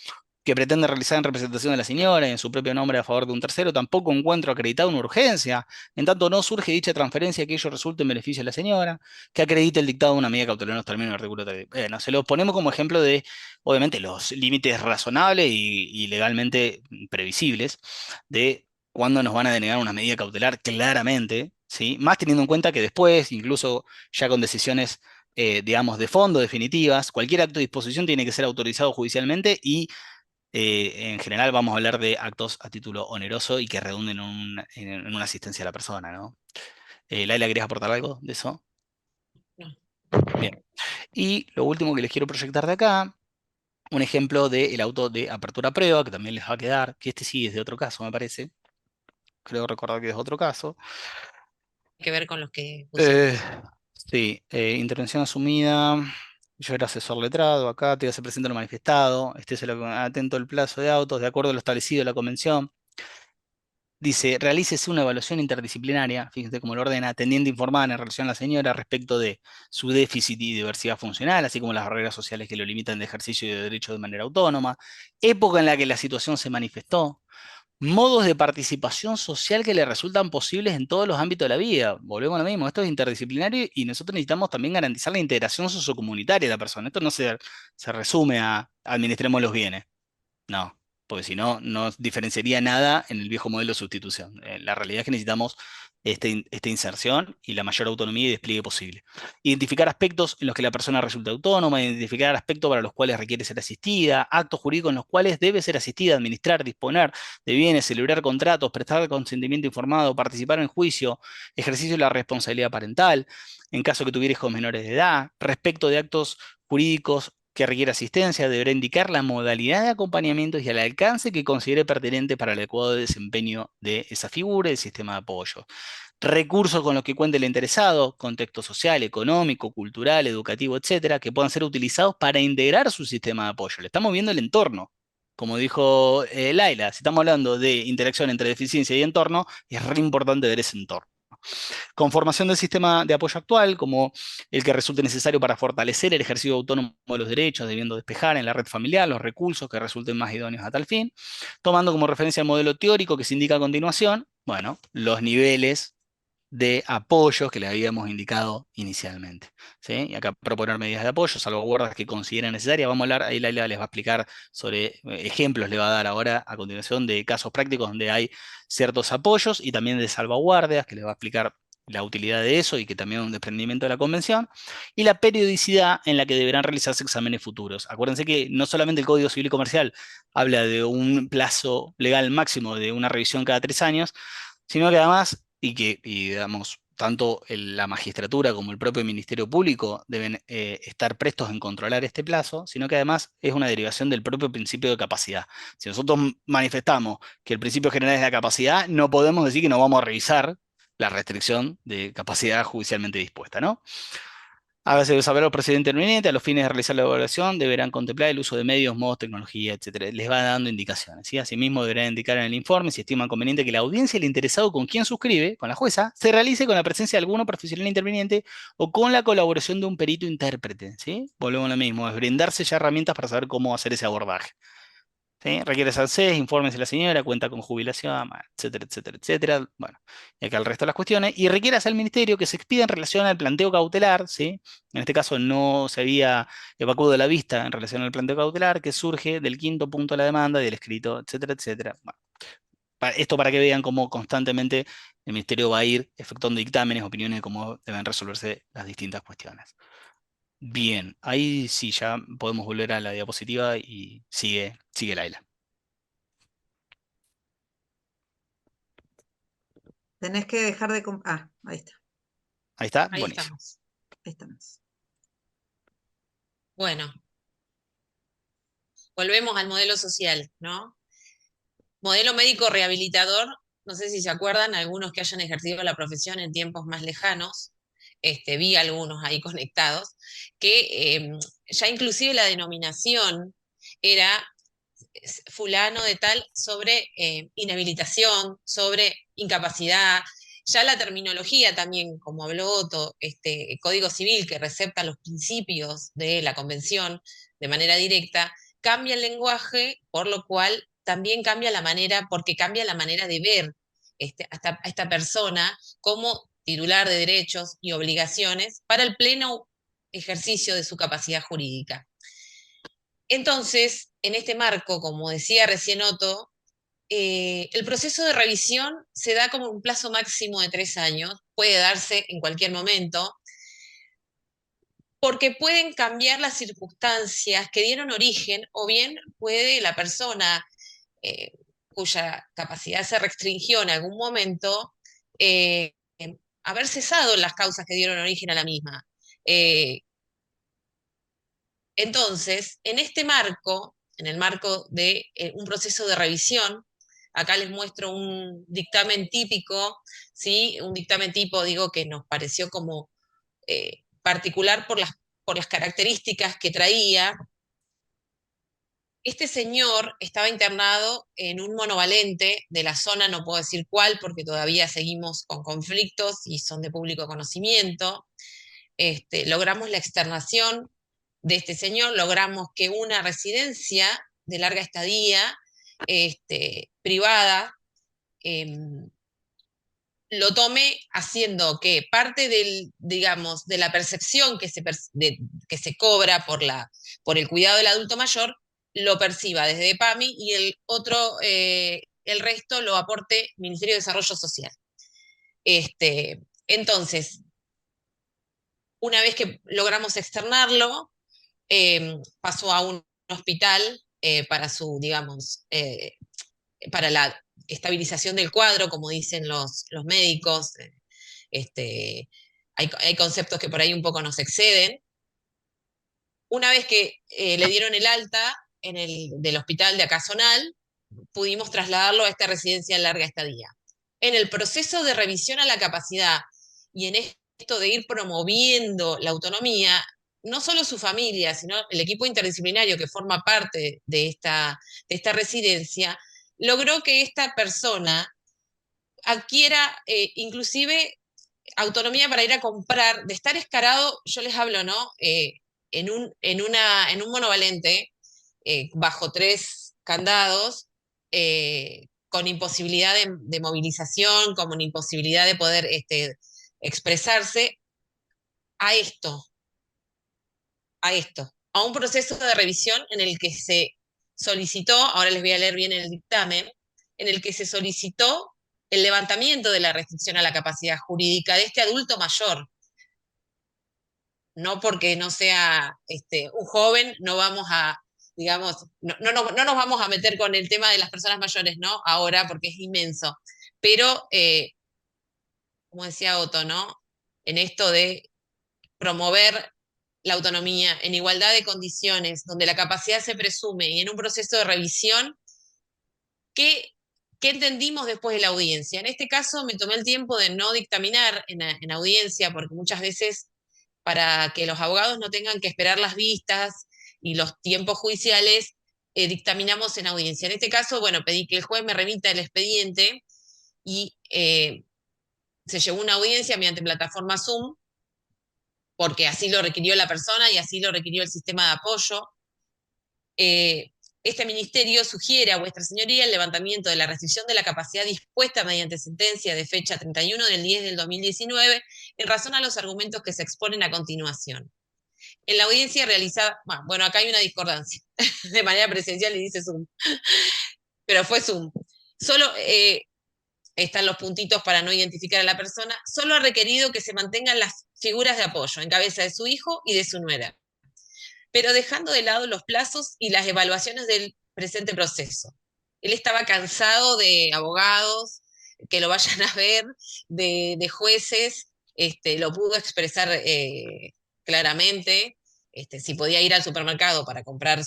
que pretende realizar en representación de la señora y en su propio nombre a favor de un tercero, tampoco encuentro acreditada una urgencia, en tanto no surge dicha transferencia que ello resulte en beneficio de la señora, que acredite el dictado de una medida cautelar en los términos del artículo 3. Bueno, se lo ponemos como ejemplo de, obviamente, los límites razonables y legalmente previsibles de cuándo nos van a denegar una medida cautelar claramente, ¿sí? Más teniendo en cuenta que después, incluso ya con decisiones, digamos, de fondo definitivas, cualquier acto de disposición tiene que ser autorizado judicialmente y en general vamos a hablar de actos a título oneroso y que redunden en una asistencia a la persona, ¿no? Laila, ¿querías aportar algo de eso? No. Bien. Y lo último que les quiero proyectar de acá, un ejemplo del auto de apertura a prueba, que también les va a quedar, que este sí es de otro caso, me parece. Creo recordar que es otro caso. Que ver con los que Eh, pusimos. sí, intervención asumida. Yo era asesor letrado, acá te se presenta lo manifestado, este se lo atento el plazo de autos, de acuerdo a lo establecido en la convención. dice, realícese una evaluación interdisciplinaria, fíjense cómo lo ordena, tendiente a informar en relación a la señora respecto de su déficit y diversidad funcional, así como las barreras sociales que lo limitan de ejercicio de derecho de manera autónoma, época en la que la situación se manifestó, modos de participación social que le resultan posibles en todos los ámbitos de la vida. Volvemos a lo mismo, esto es interdisciplinario y nosotros necesitamos también garantizar la integración sociocomunitaria de la persona. Esto no se resume a administremos los bienes. No, porque si no, no diferenciaría nada en el viejo modelo de sustitución. La realidad es que necesitamos esta inserción y la mayor autonomía y despliegue posible. Identificar aspectos en los que la persona resulta autónoma, identificar aspectos para los cuales requiere ser asistida, actos jurídicos en los cuales debe ser asistida, administrar, disponer de bienes, celebrar contratos, prestar consentimiento informado, participar en juicio, ejercicio de la responsabilidad parental, en caso que tuviera hijos menores de edad, respecto de actos jurídicos que requiere asistencia, deberá indicar la modalidad de acompañamiento y el alcance que considere pertinente para el adecuado desempeño de esa figura y el sistema de apoyo. Recursos con los que cuente el interesado, contexto social, económico, cultural, educativo, etcétera, que puedan ser utilizados para integrar su sistema de apoyo. Le estamos viendo el entorno. Como dijo Laila, si estamos hablando de interacción entre deficiencia y entorno, es re importante ver ese entorno. Conformación del sistema de apoyo actual, como el que resulte necesario para fortalecer el ejercicio autónomo de los derechos, debiendo despejar en la red familiar los recursos que resulten más idóneos a tal fin, tomando como referencia el modelo teórico que se indica a continuación, bueno, los niveles de apoyos que les habíamos indicado inicialmente. ¿Sí? Y acá proponer medidas de apoyo, salvaguardas que consideren necesarias. Vamos a hablar, ahí Laila les va a explicar sobre ejemplos, le va a dar ahora a continuación de casos prácticos donde hay ciertos apoyos y también de salvaguardias, que les va a explicar la utilidad de eso y que también es un desprendimiento de la convención, y la periodicidad en la que deberán realizarse exámenes futuros. Acuérdense que no solamente el Código Civil y Comercial habla de un plazo legal máximo de una revisión cada 3 años, sino que además, y digamos, tanto la magistratura como el propio Ministerio Público deben estar prestos en controlar este plazo, sino que además es una derivación del propio principio de capacidad. Si nosotros manifestamos que el principio general es la capacidad, no podemos decir que no vamos a revisar la restricción de capacidad judicialmente dispuesta, ¿no? Hágase saber al procedimiento interviniente, a los fines de realizar la evaluación, deberán contemplar el uso de medios, modos, tecnología, etcétera. Les va dando indicaciones, ¿sí? Asimismo, deberán indicar en el informe si estiman conveniente que la audiencia del interesado con quien suscribe, con la jueza, se realice con la presencia de alguno profesional interviniente o con la colaboración de un perito intérprete, ¿sí? Volvemos a lo mismo, es brindarse ya herramientas para saber cómo hacer ese abordaje. ¿Sí? Requiere SANSES, infórmese la señora, cuenta con jubilación, bueno, etcétera, etcétera, etcétera. Bueno, y acá el resto de las cuestiones. Y requiere hacer al ministerio que se expida en relación al planteo cautelar, ¿sí? En este caso no se había evacuado de la vista en relación al planteo cautelar que surge del quinto punto de la demanda y del escrito, etcétera, etcétera. Bueno, esto para que vean cómo constantemente el ministerio va a ir efectuando dictámenes, opiniones de cómo deben resolverse las distintas cuestiones. Bien, ahí sí ya podemos volver a la diapositiva y sigue Laila. Tenés que dejar de... ahí está. Ahí está, Ahí buenísimo. estamos. Ahí estamos. Bueno, volvemos al modelo social, ¿no? Modelo médico rehabilitador, no sé si se acuerdan, algunos que hayan ejercido la profesión en tiempos más lejanos, vi algunos ahí conectados, que ya inclusive la denominación era fulano de tal sobre inhabilitación, sobre incapacidad. Ya la terminología también, como habló Otto, Código Civil que recepta los principios de la convención de manera directa, cambia el lenguaje, por lo cual también cambia la manera, porque cambia la manera de ver a esta persona como titular de derechos y obligaciones para el pleno ejercicio de su capacidad jurídica. Entonces, en este marco, como decía recién Otto, el proceso de revisión se da como un plazo máximo de 3 años, puede darse en cualquier momento, porque pueden cambiar las circunstancias que dieron origen, o bien puede la persona eh, cuya capacidad se restringió en algún momento, eh, haber cesado las causas que dieron origen a la misma. Eh, Entonces, en este marco, en el marco de un proceso de revisión, acá les muestro un dictamen típico, ¿sí? Un dictamen tipo, digo, que nos pareció como particular por las características que traía. Este señor estaba internado en un monovalente de la zona, no puedo decir cuál, porque todavía seguimos con conflictos y son de público conocimiento. Logramos la externación de este señor, logramos que una residencia de larga estadía privada em, lo tome haciendo que parte del, digamos, de la percepción que se cobra por el cuidado del adulto mayor, lo perciba desde PAMI y el resto lo aporte Ministerio de Desarrollo Social. Entonces, una vez que logramos externarlo, pasó a un hospital para su, digamos, para la estabilización del cuadro, como dicen los médicos. Hay conceptos que por ahí un poco nos exceden. Una vez que le dieron el alta del hospital de Acasonal, pudimos trasladarlo a esta residencia en larga estadía. En el proceso de revisión a la capacidad y en esto de ir promoviendo la autonomía, no solo su familia, sino el equipo interdisciplinario que forma parte de esta residencia, logró que esta persona adquiera inclusive autonomía para ir a comprar, de estar escarado, yo les hablo, ¿no? En un monovalente, bajo 3 candados, con imposibilidad de movilización, con imposibilidad de poder expresarse, a esto, a un proceso de revisión en el que se solicitó, ahora les voy a leer bien el dictamen, en el que se solicitó el levantamiento de la restricción a la capacidad jurídica de este adulto mayor. No porque no sea un joven, no vamos a, digamos, no nos vamos a meter con el tema de las personas mayores, ¿no? Ahora, porque es inmenso. Pero, como decía Otto, ¿no? En esto de promover la autonomía en igualdad de condiciones, donde la capacidad se presume y en un proceso de revisión, ¿qué, qué entendimos después de la audiencia? En este caso me tomé el tiempo de no dictaminar en audiencia, porque muchas veces para que los abogados no tengan que esperar las vistas y los tiempos judiciales, dictaminamos en audiencia. En este caso, bueno, pedí que el juez me remita el expediente y se llevó una audiencia mediante plataforma Zoom, porque así lo requirió la persona y así lo requirió el sistema de apoyo. Este ministerio sugiere a vuestra señoría el levantamiento de la restricción de la capacidad dispuesta mediante sentencia de fecha 31 del 10 del 2019 en razón a los argumentos que se exponen a continuación. En la audiencia realizada, bueno, acá hay una discordancia, de manera presencial y dice Zoom, pero fue Zoom. Solo están los puntitos para no identificar a la persona, solo ha requerido que se mantengan las figuras de apoyo en cabeza de su hijo y de su nuera, pero dejando de lado los plazos y las evaluaciones del presente proceso. Él estaba cansado de abogados que lo vayan a ver, de jueces, lo pudo expresar claramente, si podía ir al supermercado para comprar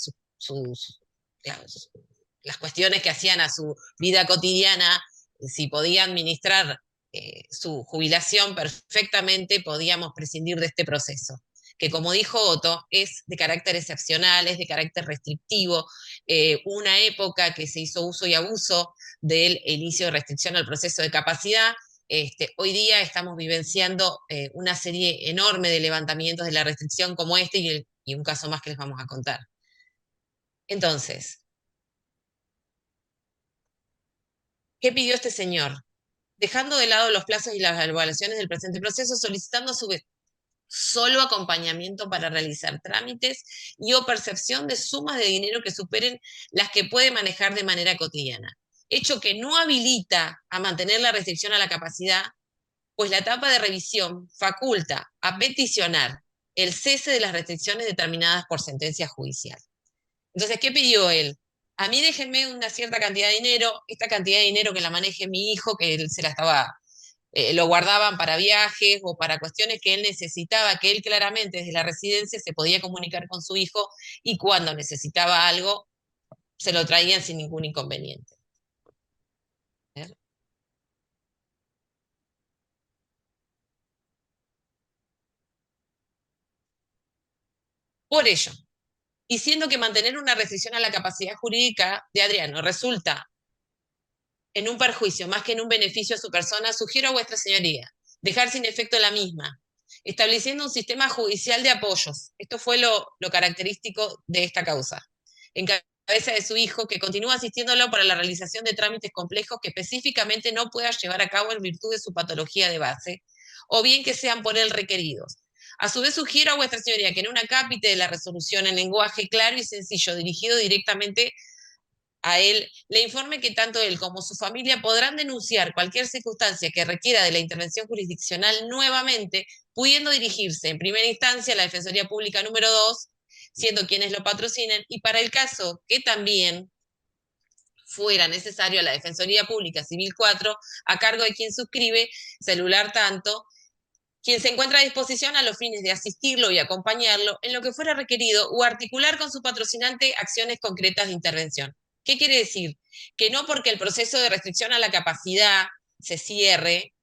las cuestiones que hacían a su vida cotidiana, si podía administrar su jubilación perfectamente, podíamos prescindir de este proceso que como dijo Otto, es de carácter excepcional, es de carácter restrictivo, una época que se hizo uso y abuso del inicio de restricción al proceso de capacidad. Hoy día estamos vivenciando una serie enorme de levantamientos de la restricción como este y un caso más que les vamos a contar. Entonces, ¿qué pidió este señor? Dejando de lado los plazos y las evaluaciones del presente proceso, solicitando a su vez solo acompañamiento para realizar trámites y o percepción de sumas de dinero que superen las que puede manejar de manera cotidiana. Hecho que no habilita a mantener la restricción a la capacidad, pues la etapa de revisión faculta a peticionar el cese de las restricciones determinadas por sentencia judicial. Entonces, ¿qué pidió él? A mí déjenme una cierta cantidad de dinero, esta cantidad de dinero que la maneje mi hijo, que él se la estaba lo guardaban para viajes o para cuestiones que él necesitaba, que él claramente desde la residencia se podía comunicar con su hijo y cuando necesitaba algo se lo traían sin ningún inconveniente. Por ello, y siendo que mantener una restricción a la capacidad jurídica de Adriano resulta en un perjuicio más que en un beneficio a su persona, sugiero a vuestra señoría dejar sin efecto la misma, estableciendo un sistema judicial de apoyos. Esto fue lo característico de esta causa. En cabeza de su hijo, que continúa asistiéndolo para la realización de trámites complejos que específicamente no pueda llevar a cabo en virtud de su patología de base, o bien que sean por él requeridos. A su vez, sugiero a vuestra señoría que en un acápite de la resolución en lenguaje claro y sencillo, dirigido directamente a él, le informe que tanto él como su familia podrán denunciar cualquier circunstancia que requiera de la intervención jurisdiccional nuevamente, pudiendo dirigirse en primera instancia a la Defensoría Pública número 2, siendo quienes lo patrocinen, y para el caso que también fuera necesario a la Defensoría Pública Civil 4, a cargo de quien suscribe, celular tanto, quien se encuentra a disposición a los fines de asistirlo y acompañarlo en lo que fuera requerido o articular con su patrocinante acciones concretas de intervención. ¿Qué quiere decir? Que no porque el proceso de restricción a la capacidad se cierre,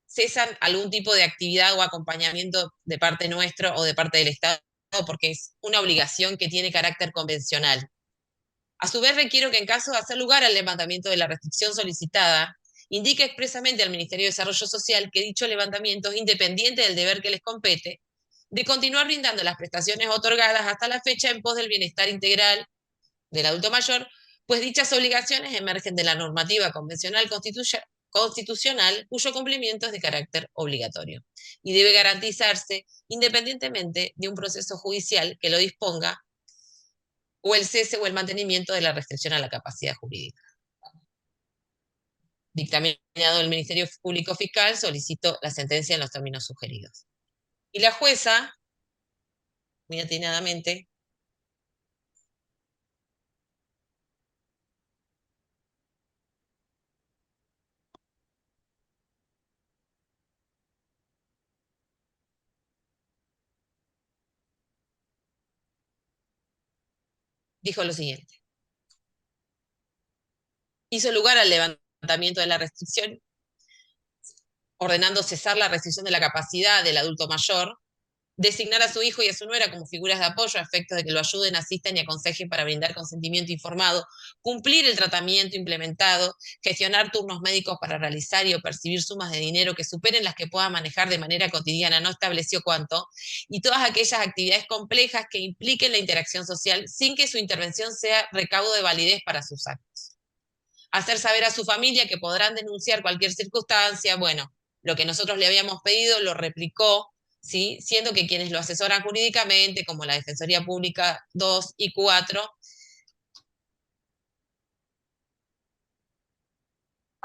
cesan algún tipo de actividad o acompañamiento de parte nuestro o de parte del Estado, porque es una obligación que tiene carácter convencional. A su vez, requiero que en caso de hacer lugar al levantamiento de la restricción solicitada, indique expresamente al Ministerio de Desarrollo Social que dicho levantamiento es independiente del deber que les compete de continuar brindando las prestaciones otorgadas hasta la fecha en pos del bienestar integral del adulto mayor, pues dichas obligaciones emergen de la normativa convencional constitucional cuyo cumplimiento es de carácter obligatorio y debe garantizarse independientemente de un proceso judicial que lo disponga o el cese o el mantenimiento de la restricción a la capacidad jurídica. Dictaminado el Ministerio Público Fiscal, solicitó la sentencia en los términos sugeridos. Y la jueza, muy atinadamente, dijo lo siguiente. Hizo lugar al levantamiento de la restricción, ordenando cesar la restricción de la capacidad del adulto mayor, designar a su hijo y a su nuera como figuras de apoyo a efectos de que lo ayuden, asistan y aconsejen para brindar consentimiento informado, cumplir el tratamiento implementado, gestionar turnos médicos para realizar y o percibir sumas de dinero que superen las que pueda manejar de manera cotidiana, no estableció cuánto, y todas aquellas actividades complejas que impliquen la interacción social sin que su intervención sea recaudo de validez para sus actos. Hacer saber a su familia que podrán denunciar cualquier circunstancia, bueno, lo que nosotros le habíamos pedido lo replicó, ¿sí? Siendo que quienes lo asesoran jurídicamente, como la Defensoría Pública 2 y 4,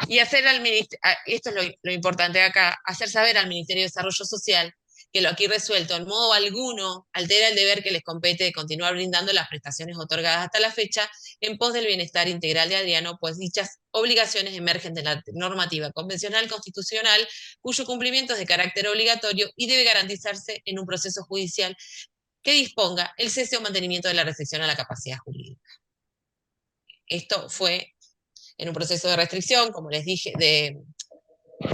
y hacer al ministerio, esto es lo importante acá, hacer saber al Ministerio de Desarrollo Social que lo aquí resuelto en modo alguno altera el deber que les compete de continuar brindando las prestaciones otorgadas hasta la fecha en pos del bienestar integral de Adriano, pues dichas obligaciones emergen de la normativa convencional constitucional, cuyo cumplimiento es de carácter obligatorio y debe garantizarse en un proceso judicial que disponga el cese o mantenimiento de la restricción a la capacidad jurídica. Esto fue en un proceso de restricción, como les dije, de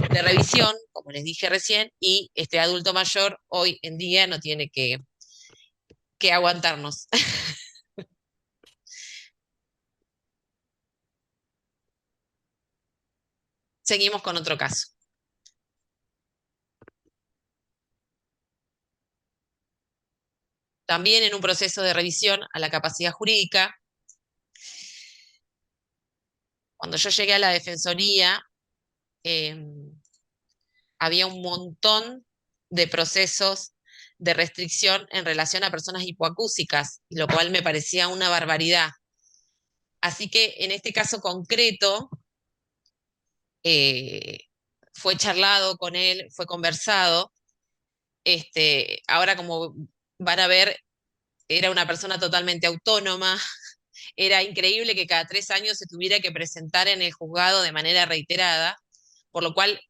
revisión, como les dije recién, y este adulto mayor hoy en día no tiene que aguantarnos. Seguimos con otro caso. También en un proceso de revisión a la capacidad jurídica, cuando yo llegué a la Defensoría, había un montón de procesos de restricción en relación a personas hipoacúsicas, lo cual me parecía una barbaridad. Así que en este caso concreto, fue charlado con él, fue conversado. Ahora, como van a ver, era una persona totalmente autónoma. Era increíble que cada 3 años se tuviera que presentar en el juzgado de manera reiterada, por lo cual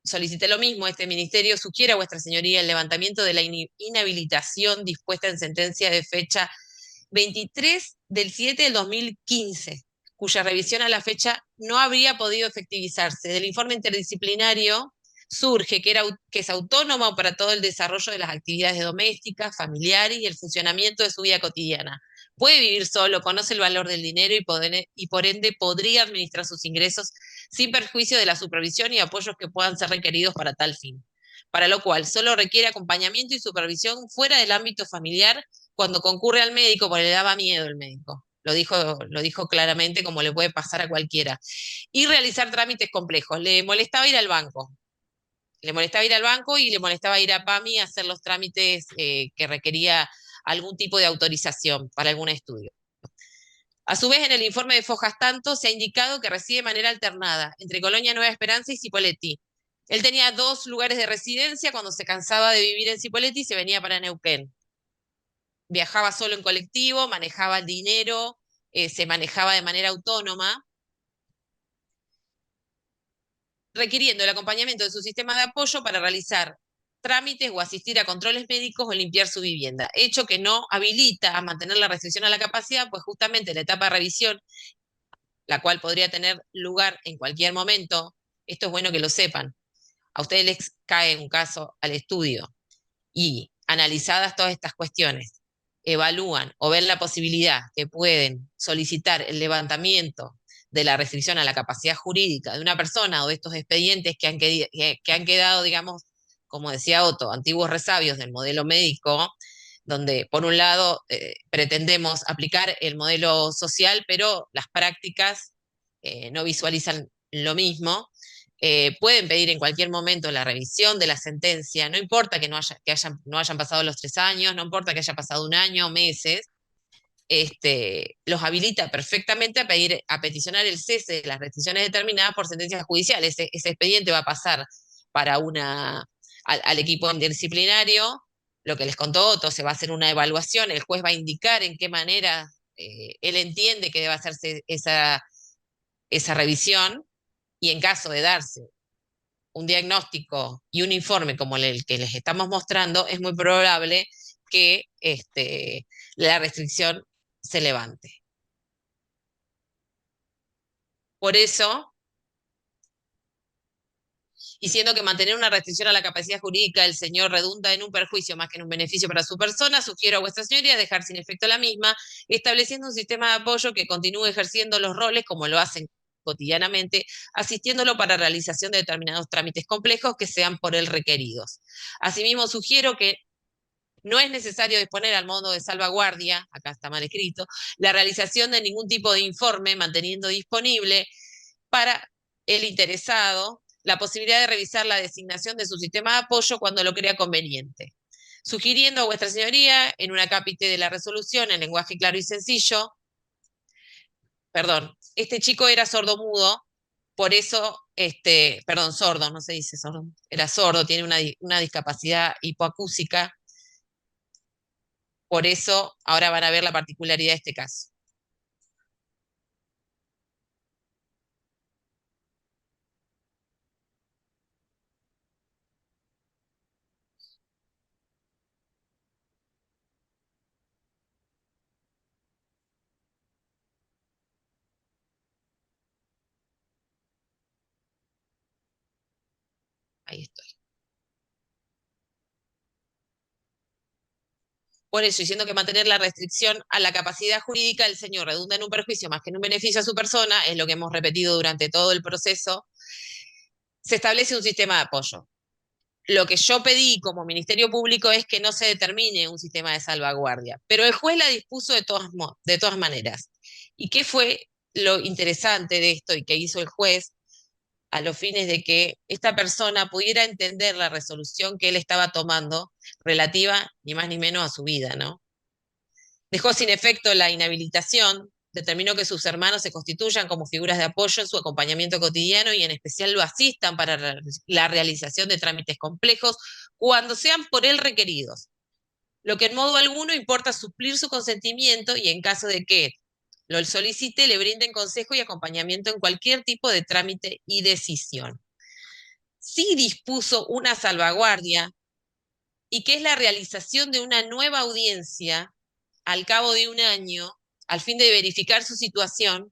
solicité lo mismo. Este ministerio sugiere a vuestra señoría el levantamiento de la inhabilitación dispuesta en sentencia de fecha 23/7/2015, cuya revisión a la fecha no habría podido efectivizarse. Del informe interdisciplinario surge que es autónomo para todo el desarrollo de las actividades domésticas, familiares y el funcionamiento de su vida cotidiana. Puede vivir solo, conoce el valor del dinero y por ende podría administrar sus ingresos sin perjuicio de la supervisión y apoyos que puedan ser requeridos para tal fin. Para lo cual solo requiere acompañamiento y supervisión fuera del ámbito familiar cuando concurre al médico porque le daba miedo el médico. Lo dijo claramente como le puede pasar a cualquiera. Y realizar trámites complejos. Le molestaba ir al banco. Le molestaba ir al banco y le molestaba ir a PAMI a hacer los trámites que requería algún tipo de autorización para algún estudio. A su vez, en el informe de Fojas Tanto se ha indicado que reside de manera alternada entre Colonia Nueva Esperanza y Cipolletti. Él tenía 2 lugares de residencia, cuando se cansaba de vivir en Cipolletti se venía para Neuquén. Viajaba solo en colectivo, manejaba el dinero, se manejaba de manera autónoma, requiriendo el acompañamiento de su sistema de apoyo para realizar trámites o asistir a controles médicos o limpiar su vivienda, hecho que no habilita a mantener la restricción a la capacidad, pues justamente la etapa de revisión, la cual podría tener lugar en cualquier momento, esto es bueno que lo sepan, a ustedes les cae un caso al estudio y analizadas todas estas cuestiones, evalúan o ven la posibilidad que pueden solicitar el levantamiento de la restricción a la capacidad jurídica de una persona o de estos expedientes que han quedado, digamos, como decía Otto, antiguos resabios del modelo médico, donde por un lado pretendemos aplicar el modelo social, pero las prácticas no visualizan lo mismo. Pueden pedir en cualquier momento la revisión de la sentencia, no importa no hayan pasado los 3 años, no importa que haya pasado 1 año, meses, los habilita perfectamente a peticionar el cese de las restricciones determinadas por sentencias judiciales. Ese expediente va a pasar para al equipo interdisciplinario, lo que les contó Otto, se va a hacer una evaluación, el juez va a indicar en qué manera él entiende que debe hacerse esa revisión, y en caso de darse un diagnóstico y un informe como el que les estamos mostrando, es muy probable que la restricción se levante. Por eso, y siendo que mantener una restricción a la capacidad jurídica del señor redunda en un perjuicio más que en un beneficio para su persona, sugiero a vuestra señoría dejar sin efecto la misma, estableciendo un sistema de apoyo que continúe ejerciendo los roles como lo hacen cotidianamente, asistiéndolo para realización de determinados trámites complejos que sean por él requeridos. Asimismo, sugiero que no es necesario disponer al modo de salvaguardia, acá está mal escrito, la realización de ningún tipo de informe, manteniendo disponible para el interesado la posibilidad de revisar la designación de su sistema de apoyo cuando lo crea conveniente. Sugiriendo a vuestra señoría, en un acápite de la resolución, en lenguaje claro y sencillo, perdón, este chico era sordomudo, por eso, perdón, sordo, no se dice sordo, era sordo, tiene una discapacidad hipoacúsica, por eso ahora van a ver la particularidad de este caso. Ahí estoy. Por eso, diciendo que mantener la restricción a la capacidad jurídica del señor redunda en un perjuicio más que en un beneficio a su persona, es lo que hemos repetido durante todo el proceso, se establece un sistema de apoyo. Lo que yo pedí como Ministerio Público es que no se determine un sistema de salvaguardia, pero el juez la dispuso de todas maneras. ¿Y qué fue lo interesante de esto y que hizo el juez a los fines de que esta persona pudiera entender la resolución que él estaba tomando relativa ni más ni menos a su vida, ¿no? Dejó sin efecto la inhabilitación, determinó que sus hermanos se constituyan como figuras de apoyo en su acompañamiento cotidiano y en especial lo asistan para la realización de trámites complejos cuando sean por él requeridos. Lo que en modo alguno importa suplir su consentimiento y en caso de que lo solicite, le brinden consejo y acompañamiento en cualquier tipo de trámite y decisión. Sí dispuso una salvaguardia y que es la realización de una nueva audiencia al cabo de 1 año, al fin de verificar su situación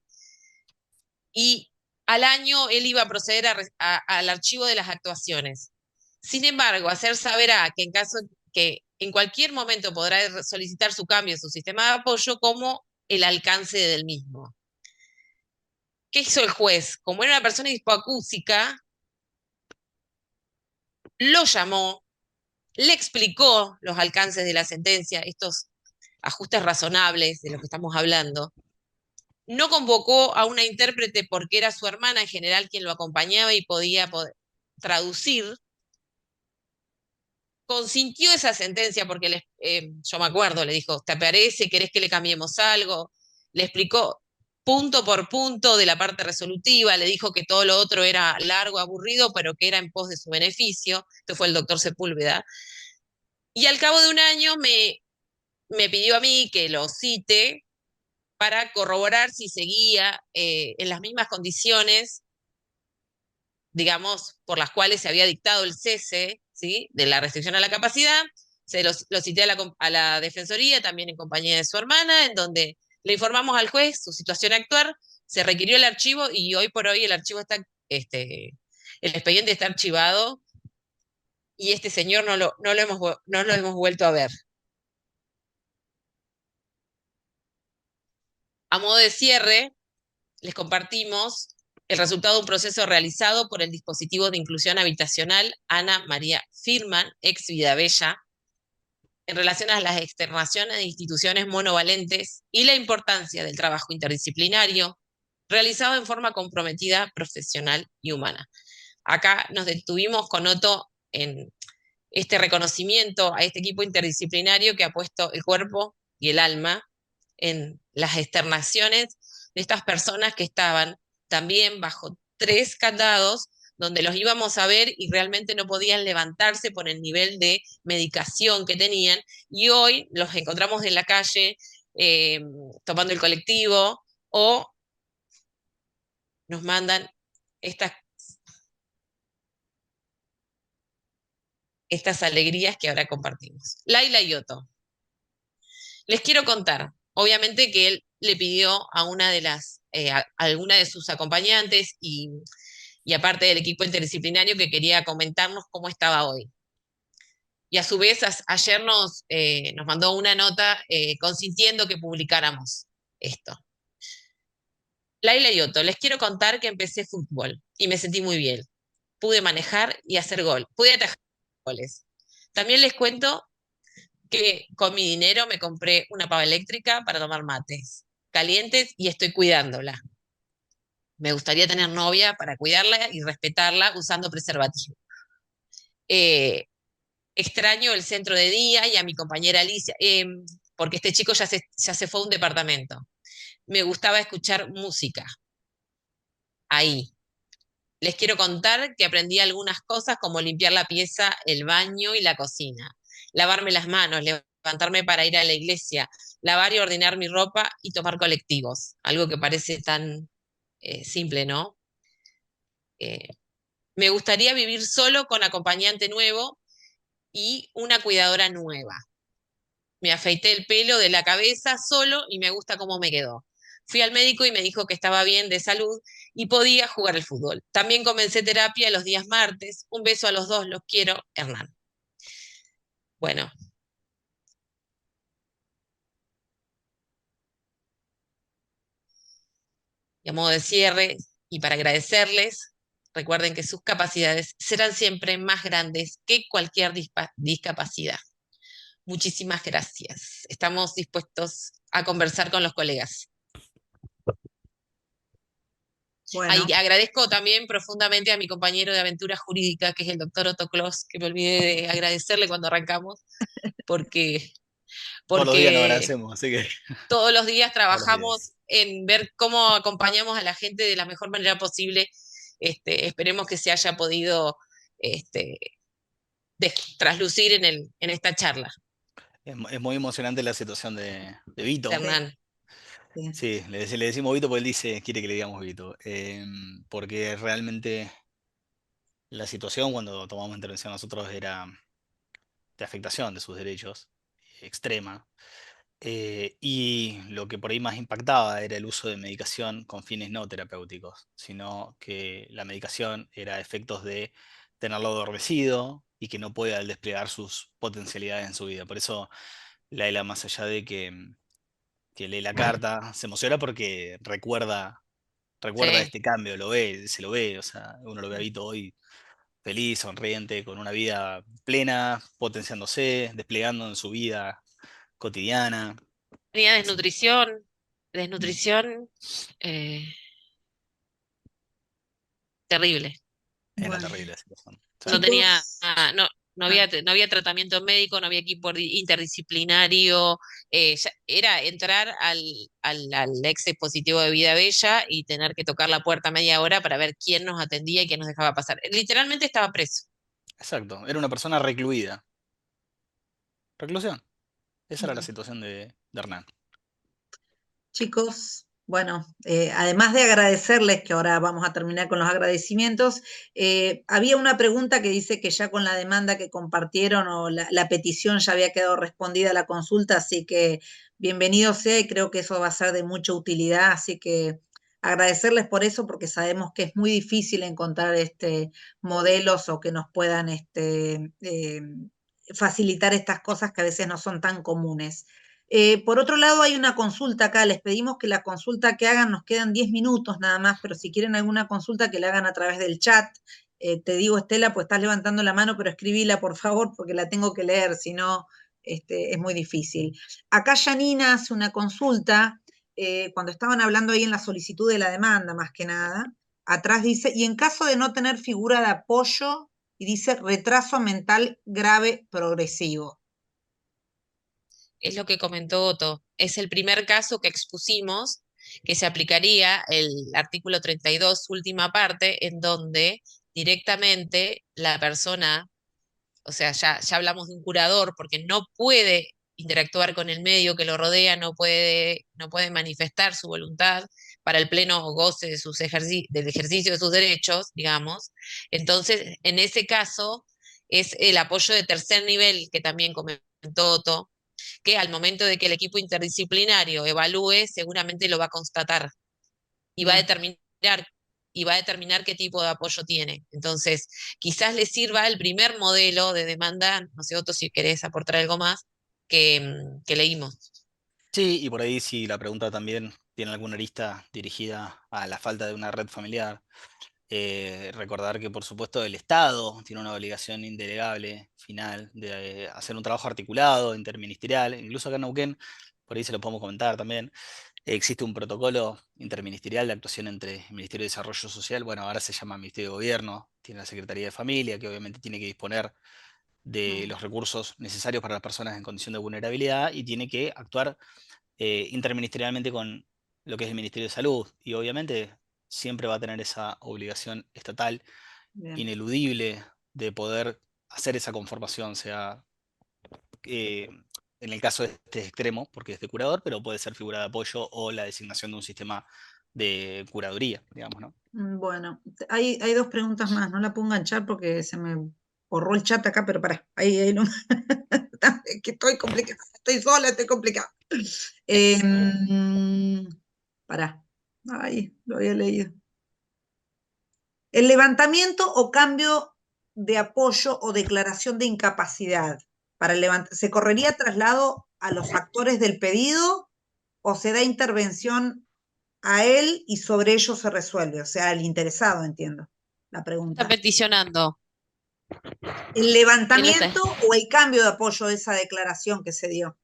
y al año él iba a proceder al archivo de las actuaciones. Sin embargo, hacer saber a que en caso que en cualquier momento podrá solicitar su cambio en su sistema de apoyo como el alcance del mismo. ¿Qué hizo el juez? Como era una persona hipoacúsica, lo llamó, le explicó los alcances de la sentencia, estos ajustes razonables de los que estamos hablando. No convocó a una intérprete porque era su hermana en general quien lo acompañaba y podía traducir. Consintió esa sentencia porque yo me acuerdo, le dijo, ¿te parece? ¿Querés que le cambiemos algo? Le explicó punto por punto de la parte resolutiva, le dijo que todo lo otro era largo, aburrido, pero que era en pos de su beneficio. Esto fue el doctor Sepúlveda. Y al cabo de un año me pidió a mí que lo cite para corroborar si seguía en las mismas condiciones, digamos, por las cuales se había dictado el cese, ¿sí?, de la restricción a la capacidad. Se lo cité a la Defensoría, también en compañía de su hermana, en donde le informamos al juez su situación actual, se requirió el archivo y hoy por hoy el archivo está, el expediente está archivado y este señor no lo hemos vuelto a ver. A modo de cierre, les compartimos el resultado de un proceso realizado por el dispositivo de inclusión habitacional Ana María Firman, ex Vidabella, en relación a las externaciones de instituciones monovalentes y la importancia del trabajo interdisciplinario realizado en forma comprometida, profesional y humana. Acá nos detuvimos con Otto en este reconocimiento a este equipo interdisciplinario que ha puesto el cuerpo y el alma en las externaciones de estas personas que estaban también bajo 3 candados, donde los íbamos a ver y realmente no podían levantarse por el nivel de medicación que tenían, y hoy los encontramos en la calle tomando el colectivo o nos mandan estas, estas alegrías que ahora compartimos. Laila y Otto. Les quiero contar, obviamente que él le pidió a una de alguna de sus acompañantes y aparte del equipo interdisciplinario que quería comentarnos cómo estaba hoy. Y a su vez ayer nos mandó una nota consintiendo que publicáramos esto. Laila y Otto, les quiero contar que empecé fútbol y me sentí muy bien. Pude manejar y hacer gol. Pude atajar goles. También les cuento que con mi dinero me compré una pava eléctrica para tomar mates calientes y estoy cuidándola. Me gustaría tener novia para cuidarla y respetarla usando preservativo. Eh, Extraño el centro de día y a mi compañera Alicia, porque este chico ya se fue a un departamento. Me gustaba escuchar música ahí. Les quiero contar que aprendí algunas cosas como limpiar la pieza, el baño y la cocina, lavarme las manos, levantarme para ir a la iglesia, lavar y ordenar mi ropa y tomar colectivos. Algo que parece tan simple, ¿no? Eh, Me gustaría vivir solo con acompañante nuevo y una cuidadora nueva. Me afeité el pelo de la cabeza solo y me gusta cómo me quedó. Fui al médico y me dijo que estaba bien de salud y podía jugar al fútbol. También comencé terapia los días martes. Un beso a los dos, los quiero, Hernán. Bueno, y a modo de cierre y para agradecerles, recuerden que sus capacidades serán siempre más grandes que cualquier discapacidad. Muchísimas gracias. Estamos dispuestos a conversar con los colegas. Bueno, Agradezco también profundamente a mi compañero de aventura jurídica, que es el doctor Otto Kloss, que me olvidé de agradecerle cuando arrancamos, porque, Todos los días nos porque agradecemos, así que todos los días todos los trabajamos días. en ver cómo acompañamos a la gente de la mejor manera posible. Esperemos que se haya podido este, traslucir en esta charla. Es muy emocionante la situación de Vito. sí, Hernán, sí. Sí, le decimos Vito porque él dice, quiere que le digamos Vito. Porque realmente la situación cuando tomamos intervención nosotros era de afectación de sus derechos, extrema. Y lo que por ahí más impactaba era el uso de medicación con fines no terapéuticos, sino que la medicación era efectos de tenerlo adormecido y que no pueda desplegar sus potencialidades en su vida. Por eso Laila, más allá de que lee la carta, se emociona porque recuerda Sí. este cambio, lo ve, se lo ve, o sea, uno lo ve a Vito hoy feliz, sonriente, con una vida plena, potenciándose, desplegando en su vida cotidiana. Tenía Así que, mm, desnutrición eh, terrible. era Bueno, terrible la situación. Sí. No tenía, chicos, ah, no había tratamiento médico, no había equipo interdisciplinario, era entrar al ex dispositivo de Vida Bella y tener que tocar la puerta media hora para ver quién nos atendía y quién nos dejaba pasar. Literalmente estaba preso. Exacto, era una persona recluida. Reclusión. Esa era la bueno. situación de Hernán. Chicos, bueno, además de agradecerles, que ahora vamos a terminar con los agradecimientos, había una pregunta que dice que ya con la demanda que compartieron o la petición ya había quedado respondida a la consulta, así que bienvenido sea y creo que eso va a ser de mucha utilidad, así que agradecerles por eso porque sabemos que es muy difícil encontrar modelos o que nos puedan facilitar estas cosas que a veces no son tan comunes. Por otro lado, hay una consulta acá. Les pedimos que la consulta que hagan, nos quedan 10 minutos nada más, pero si quieren alguna consulta, que la hagan a través del chat. Te digo, Estela, pues estás levantando la mano, pero escribíla, por favor, porque la tengo que leer, si no, es muy difícil. Acá Janina hace una consulta, cuando estaban hablando ahí en la solicitud de la demanda, más que nada. Atrás dice, y en caso de no tener figura de apoyo, y dice retraso mental grave progresivo. Es lo que comentó Otto. Es el primer caso que expusimos que se aplicaría el artículo 32, última parte, en donde directamente la persona, o sea, ya hablamos de un curador porque no puede interactuar con el medio que lo rodea, no puede manifestar su voluntad para el pleno goce de del ejercicio de sus derechos, digamos. Entonces, en ese caso, es el apoyo de tercer nivel que también comentó Otto, que al momento de que el equipo interdisciplinario evalúe, seguramente lo va a constatar y va a Bien. determinar qué tipo de apoyo tiene. Entonces, quizás le sirva el primer modelo de demanda, no sé, Otto, si querés aportar algo más, que leímos. Sí, y por ahí si la pregunta también tiene alguna arista dirigida a la falta de una red familiar, recordar que por supuesto el Estado tiene una obligación indelegable final de hacer un trabajo articulado, interministerial, incluso acá en Neuquén, por ahí se lo podemos comentar también. Existe un protocolo interministerial de actuación entre el Ministerio de Desarrollo Social, bueno, ahora se llama Ministerio de Gobierno, tiene la Secretaría de Familia, que obviamente tiene que disponer de Mm, los recursos necesarios para las personas en condición de vulnerabilidad y tiene que actuar interministerialmente con lo que es el Ministerio de Salud. Y obviamente siempre va a tener esa obligación estatal bien. ineludible de poder hacer esa conformación, sea eh, en el caso de este extremo, porque es de curador, pero puede ser figura de apoyo o la designación de un sistema de curaduría, digamos, ¿no? Bueno, hay dos preguntas más. No la pongo en chat porque se me borró el chat acá, pero pará. Es que estoy complicada. Estoy sola, estoy complicada. Pará. Ay, lo había leído. El levantamiento o cambio de apoyo o declaración de incapacidad. ¿Se correría traslado a los actores del pedido o se da intervención a él y sobre ello se resuelve? O sea, al interesado, entiendo la Está pregunta. peticionando. ¿El Él está, levantamiento o el cambio de apoyo de esa declaración que se dio?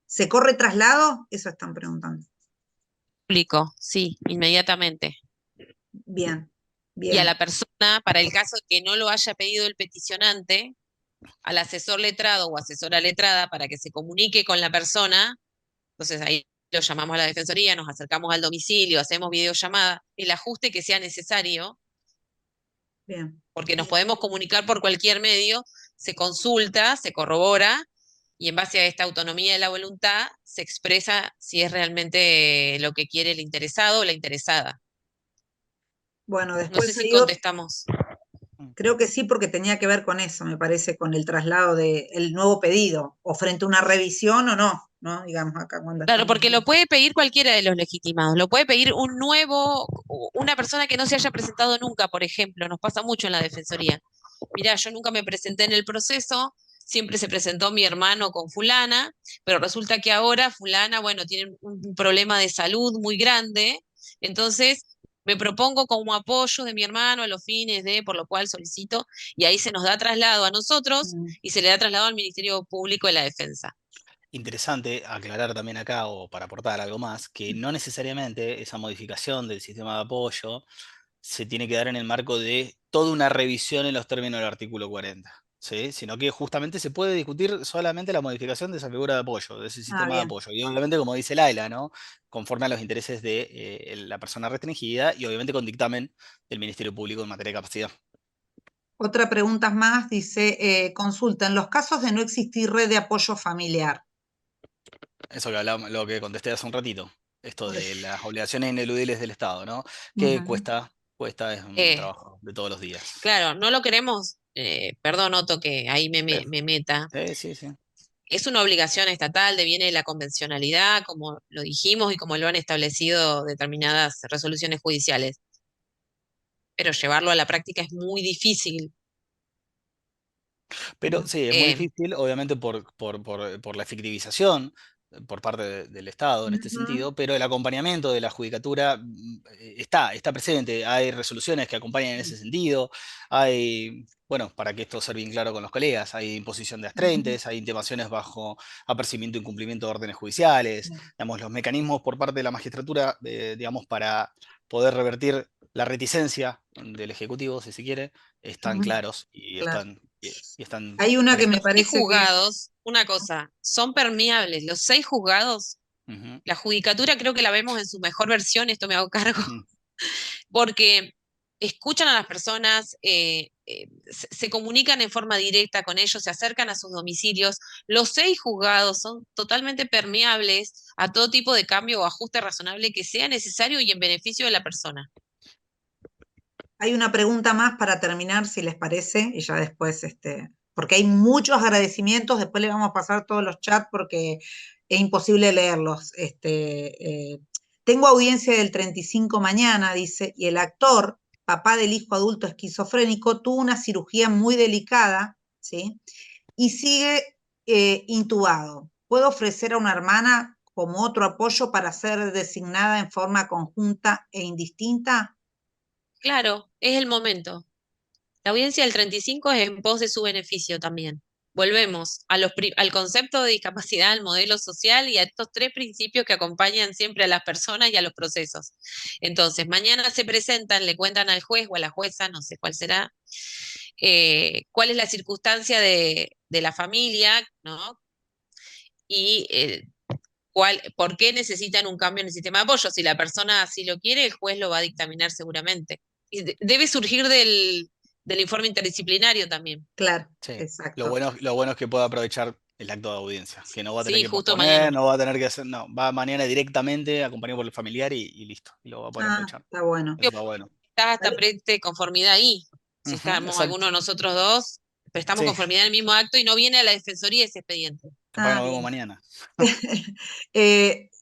¿Se corre traslado? Eso están preguntando. explico, sí, inmediatamente. Bien, Y a bien, la persona, para el caso que no lo haya pedido el peticionante, al asesor letrado o asesora letrada para que se comunique con la persona. Entonces ahí lo llamamos a la defensoría, nos acercamos al domicilio, hacemos videollamada, el ajuste que sea necesario, bien. porque nos podemos comunicar por cualquier medio, se consulta, se corrobora y en base a esta autonomía de la voluntad se expresa si es realmente lo que quiere el interesado o la interesada. Bueno, No sé después si hay otro. contestamos. Mm. Creo que sí, porque tenía que ver con eso, me parece, con el traslado del nuevo pedido, o frente a una revisión o no. ¿no? Digamos acá cuando Claro, estamos porque lo viendo. puede pedir cualquiera de los legitimados, lo puede pedir un nuevo, una persona que no se haya presentado nunca, por ejemplo, nos pasa mucho en la Defensoría. Mirá, yo nunca me presenté en el proceso, siempre se presentó mi hermano con fulana, pero resulta que ahora fulana, bueno, tiene un problema de salud muy grande, entonces me propongo como apoyo de mi hermano a los fines de, por lo cual solicito, y ahí se nos da traslado a nosotros Mm. y se le da traslado al Ministerio Público de la Defensa. Interesante aclarar también acá, o para aportar algo más, que no necesariamente esa modificación del sistema de apoyo se tiene que dar en el marco de toda una revisión en los términos del artículo 40, ¿sí? Sino que justamente se puede discutir solamente la modificación de esa figura de apoyo, de ese Ah, sistema de bien. apoyo. Y obviamente, como dice Laila, ¿no? Conforme a los intereses de la persona restringida y obviamente con dictamen del Ministerio Público en materia de capacidad. Otra pregunta más dice, consulta, en los casos de no existir red de apoyo familiar. Eso que hablamos, lo que contesté hace un ratito, esto de las obligaciones ineludibles del Estado, ¿no? Que Ujú. cuesta, es un Eh, trabajo de todos los días. Claro, no lo queremos, perdón, Otto, que ahí Sí, me meta. sí, sí, sí. Es una obligación estatal, deviene de la convencionalidad, como lo dijimos y como lo han establecido determinadas resoluciones judiciales. Pero llevarlo a la práctica es muy difícil. Pero sí, es muy Eh, difícil, obviamente por la efectivización por parte del Estado en este Ujú. sentido, pero el acompañamiento de la judicatura está presente. Hay resoluciones que acompañan en ese sentido. Hay, bueno, para que esto sea bien claro con los colegas, hay imposición de Ujú. astreintes, hay intimaciones bajo apercibimiento e incumplimiento de órdenes judiciales. Digamos, los mecanismos por parte de la magistratura, digamos, para poder revertir la reticencia del Ejecutivo, si se quiere, están Ujú. claros y Claro. están Hay una que me los presentes. seis parece que... juzgados, una cosa, son permeables. Los 6 juzgados, Ujú, la judicatura creo que la vemos en su mejor versión, esto me hago cargo, ujú. porque escuchan a las personas, se comunican en forma directa con ellos, se acercan a sus domicilios. Los 6 juzgados son totalmente permeables a todo tipo de cambio o ajuste razonable que sea necesario y en beneficio de la persona. Hay una pregunta más para terminar, si les parece, y ya después, porque hay muchos agradecimientos, después le vamos a pasar todos los chats porque es imposible leerlos. Tengo audiencia del 35 mañana, dice, y el actor, papá del hijo adulto esquizofrénico, tuvo una cirugía muy delicada, ¿sí? Y sigue intubado. ¿Puedo ofrecer a una hermana como otro apoyo para ser designada en forma conjunta e indistinta? Claro, es el momento. La audiencia del 35 es en pos de su beneficio también. Volvemos a al concepto de discapacidad, al modelo social y a estos 3 principios que acompañan siempre a las personas y a los procesos. Entonces, mañana se presentan, le cuentan al juez o a la jueza, no sé cuál será, cuál es la circunstancia de la familia, ¿no? Y por qué necesitan un cambio en el sistema de apoyo. Si la persona así lo quiere, el juez lo va a dictaminar seguramente. Y debe surgir del informe interdisciplinario también. Claro, Sí. exacto. Lo bueno es que puede aprovechar el acto de audiencia, que no va a tener Sí, que justo posponer, mañana. no va a tener que hacer, no, va mañana directamente, acompañado por el familiar y listo, y lo va a poder Ah, aprovechar. está bueno. Eso está bueno. Está hasta Vale. conformidad ahí. Si Ujú, estamos exacto. alguno de nosotros dos, prestamos Sí, conformidad en el mismo acto y no viene a la defensoría ese expediente. capaz que Ah, nos vemos bien. mañana.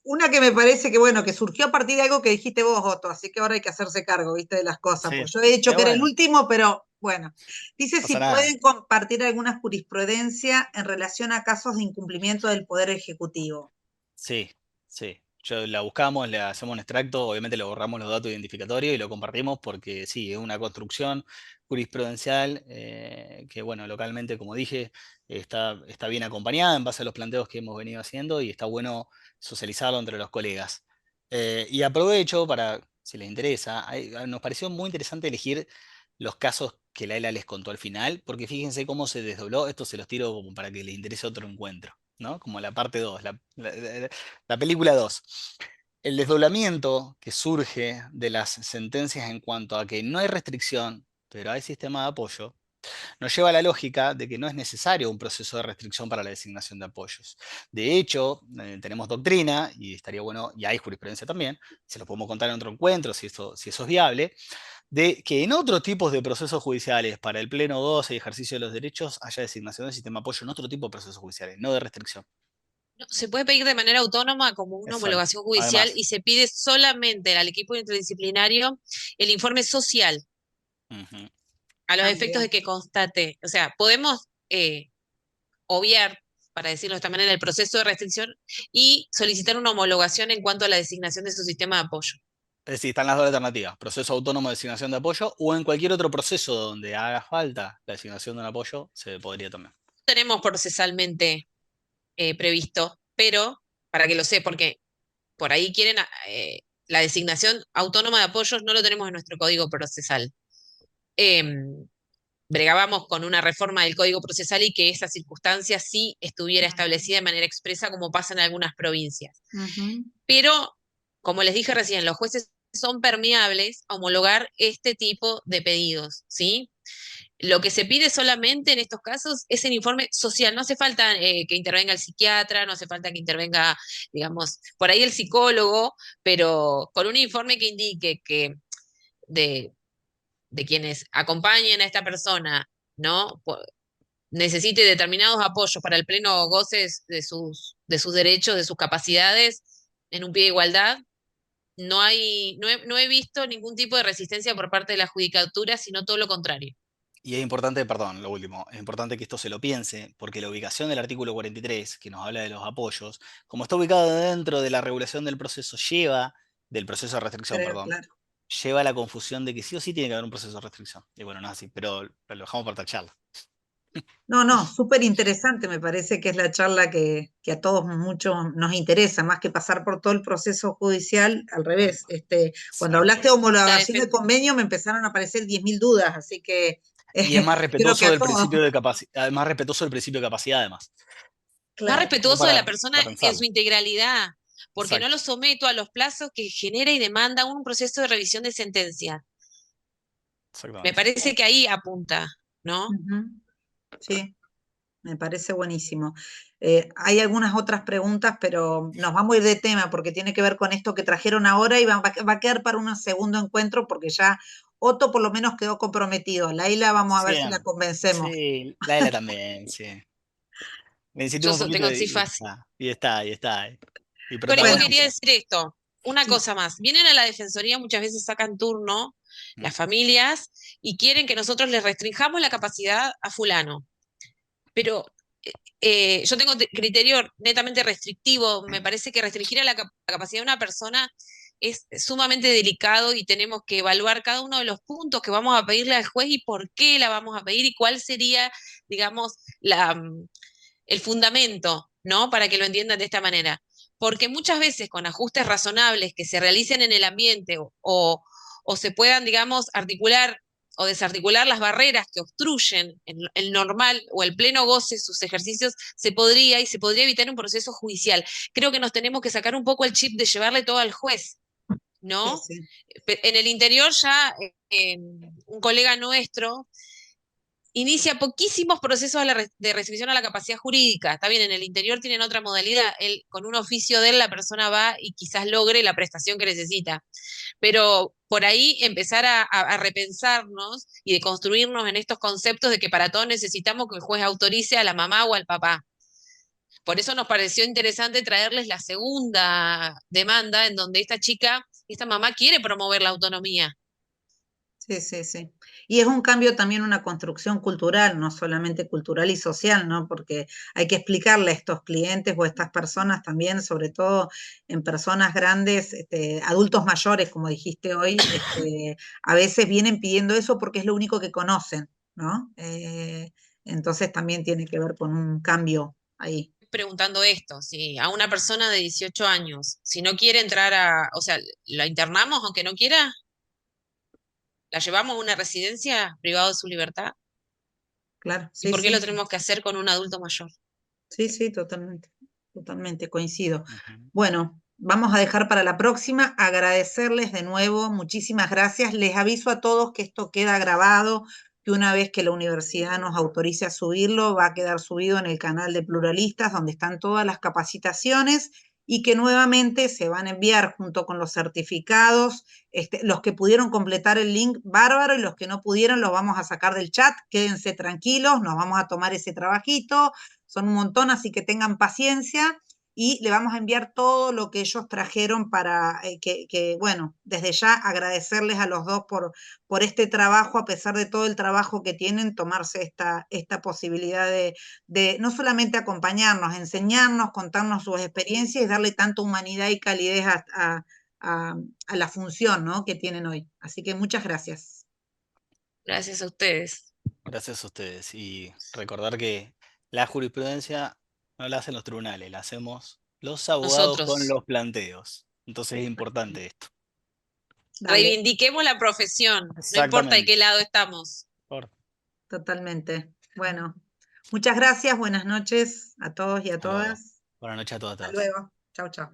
Una que me parece que, bueno, que surgió a partir de algo que dijiste vos, Otto, así que ahora hay que hacerse cargo, viste, de las cosas. Sí, Pues yo he dicho que era el bueno, último, pero bueno. Dice no pasa si nada. pueden compartir alguna jurisprudencia en relación a casos de incumplimiento del Poder Ejecutivo. Sí, sí. La buscamos, le hacemos un extracto, obviamente le borramos los datos identificatorios y lo compartimos porque sí, es una construcción jurisprudencial que, bueno, localmente, como dije, está bien acompañada en base a los planteos que hemos venido haciendo y está bueno socializarlo entre los colegas. Y aprovecho para, si les interesa, nos pareció muy interesante elegir los casos que Laila les contó al final, porque fíjense cómo se desdobló, esto se los tiro como para que les interese otro encuentro. ¿No? Como la parte 2 la película 2. El desdoblamiento que surge de las sentencias en cuanto a que no hay restricción, pero hay sistema de apoyo, nos lleva a la lógica de que no es necesario un proceso de restricción para la designación de apoyos. De hecho, tenemos doctrina, y estaría bueno, y hay jurisprudencia también, se lo podemos contar en otro encuentro si eso es viable, de que en otros tipos de procesos judiciales, para el pleno 12 y ejercicio de los derechos, haya designación del sistema de apoyo en otro tipo de procesos judiciales, no de restricción. No, se puede pedir de manera autónoma como una Exacto. homologación judicial Además. y se pide solamente al equipo interdisciplinario el informe social Ujú. a los Ah, efectos de bien. que constate. O sea, podemos obviar, para decirlo de esta manera, el proceso de restricción y solicitar una homologación en cuanto a la designación de su sistema de apoyo. Es decir, están las dos alternativas, proceso autónomo de designación de apoyo o en cualquier otro proceso donde haga falta la designación de un apoyo, se podría también. Tenemos procesalmente previsto, pero para que lo sé, porque por ahí quieren la designación autónoma de apoyos, no lo tenemos en nuestro código procesal. Eh, Bregábamos con una reforma del código procesal y que esa circunstancia sí estuviera establecida de manera expresa, como pasa en algunas provincias. Ujú. Pero, como les dije recién, los jueces son permeables a homologar este tipo de pedidos, ¿sí? Lo que se pide solamente en estos casos es el informe social. No hace falta que intervenga el psiquiatra, no hace falta que intervenga, digamos, por ahí el psicólogo, pero con un informe que indique que de, de quienes acompañen a esta persona, ¿no? Necesite determinados apoyos para el pleno goce de sus derechos, de sus capacidades, en un pie de igualdad, no he visto ningún tipo de resistencia por parte de la judicatura, sino todo lo contrario. Y es importante, perdón, lo último, es importante que esto se lo piense, porque la ubicación del artículo 43, que nos habla de los apoyos, como está ubicado dentro de la regulación del proceso, del proceso de restricción, Creo, perdón, claro. lleva a la confusión de que sí o sí tiene que haber un proceso de restricción. Y bueno, no es así, pero lo dejamos para otra charla. No, no, súper interesante, me parece que es la charla que a todos mucho nos interesa, más que pasar por todo el proceso judicial, al Tal revés. cual. Cuando Exacto. hablaste de La homologación de defensa. convenio me empezaron a aparecer 10.000 dudas, así que Y es más creo que respetuoso a del todos. principio de capacidad, más respetuoso del principio de capacidad, además. Más Claro, Como respetuoso de la persona para en su pensarlo. integralidad, porque no Exacto. lo someto a los plazos que genera y demanda un proceso de revisión de sentencia. Me Exactamente. parece que ahí apunta, ¿no? ujú, sí, me parece buenísimo. Hay algunas otras preguntas, pero nos vamos a ir de tema porque tiene que ver con esto que trajeron ahora y va a quedar para un segundo encuentro porque ya Otto por lo menos quedó comprometido. Laila, vamos a ver si la Siempre. convencemos. Sí, Laila también, sí. Me insistí un poquito Tengo sí fácil. y está, y está. Y Con esto Bueno, quería protagoniza. decir esto, una sí, cosa más. Vienen a la defensoría, muchas veces sacan turno ¿Mm? las familias y quieren que nosotros les restringamos la capacidad a fulano. Pero yo tengo criterio netamente restrictivo. Me parece que restringir a la capacidad de una persona es sumamente delicado y tenemos que evaluar cada uno de los puntos que vamos a pedirle al juez y por qué la vamos a pedir y cuál sería, digamos, el fundamento, ¿no? Para que lo entiendan de esta manera. Porque muchas veces con ajustes razonables que se realicen en el ambiente o se puedan, digamos, articular o desarticular las barreras que obstruyen el normal o el pleno goce de sus ejercicios, se podría evitar un proceso judicial. Creo que nos tenemos que sacar un poco el chip de llevarle todo al juez, sí, ¿no? sí. En el interior ya un colega nuestro inicia poquísimos procesos de restricción a la capacidad jurídica. Está bien, en el interior tienen otra modalidad. Él, con un oficio de él, la persona va y quizás logre la prestación que necesita. Pero por ahí empezar a repensarnos y de construirnos en estos conceptos de que para todos necesitamos que el juez autorice a la mamá o al papá. Por eso nos pareció interesante traerles la segunda demanda en donde esta chica, esta mamá quiere promover la autonomía. Sí, sí, sí. Y es un cambio también, una construcción cultural, no solamente cultural y social, ¿no? Porque hay que explicarle a estos clientes o a estas personas también, sobre todo en personas grandes, adultos mayores, como dijiste hoy, a veces vienen pidiendo eso porque es lo único que conocen, ¿no? Entonces también tiene que ver con un cambio ahí. Preguntando esto, si a una persona de 18 años, si no quiere entrar a, o sea, ¿la internamos aunque no quiera? ¿La llevamos a una residencia privada de su libertad? Claro, ¿Y sí, por qué lo sí. tenemos que hacer con un adulto mayor? Sí, sí, totalmente, totalmente, coincido. Ujú. Bueno, vamos a dejar para la próxima, agradecerles de nuevo, muchísimas gracias. Les aviso a todos que esto queda grabado, que una vez que la universidad nos autorice a subirlo, va a quedar subido en el canal de Pluralistas, donde están todas las capacitaciones y que nuevamente se van a enviar junto con los certificados. Los que pudieron completar el link, bárbaro, y los que no pudieron los vamos a sacar del chat. Quédense tranquilos, nos vamos a tomar ese trabajito, son un montón, así que tengan paciencia. y le vamos a enviar todo lo que ellos trajeron para bueno, desde ya agradecerles a los dos por este trabajo, a pesar de todo el trabajo que tienen, tomarse esta posibilidad de no solamente acompañarnos, enseñarnos, contarnos sus experiencias y darle tanta humanidad y calidez a la función, ¿no?, que tienen hoy. Así que muchas gracias. Gracias a ustedes. Gracias a ustedes. Y recordar que la jurisprudencia no la hacen los tribunales, la hacemos los abogados con Nosotros los planteos. Entonces es importante esto. Dale, reivindiquemos la profesión, no importa de Exactamente. qué lado estamos. totalmente. Bueno, muchas gracias, buenas noches a todos y a Hasta luego. todas. Buenas noches a todas. Hasta luego. Chau, chau.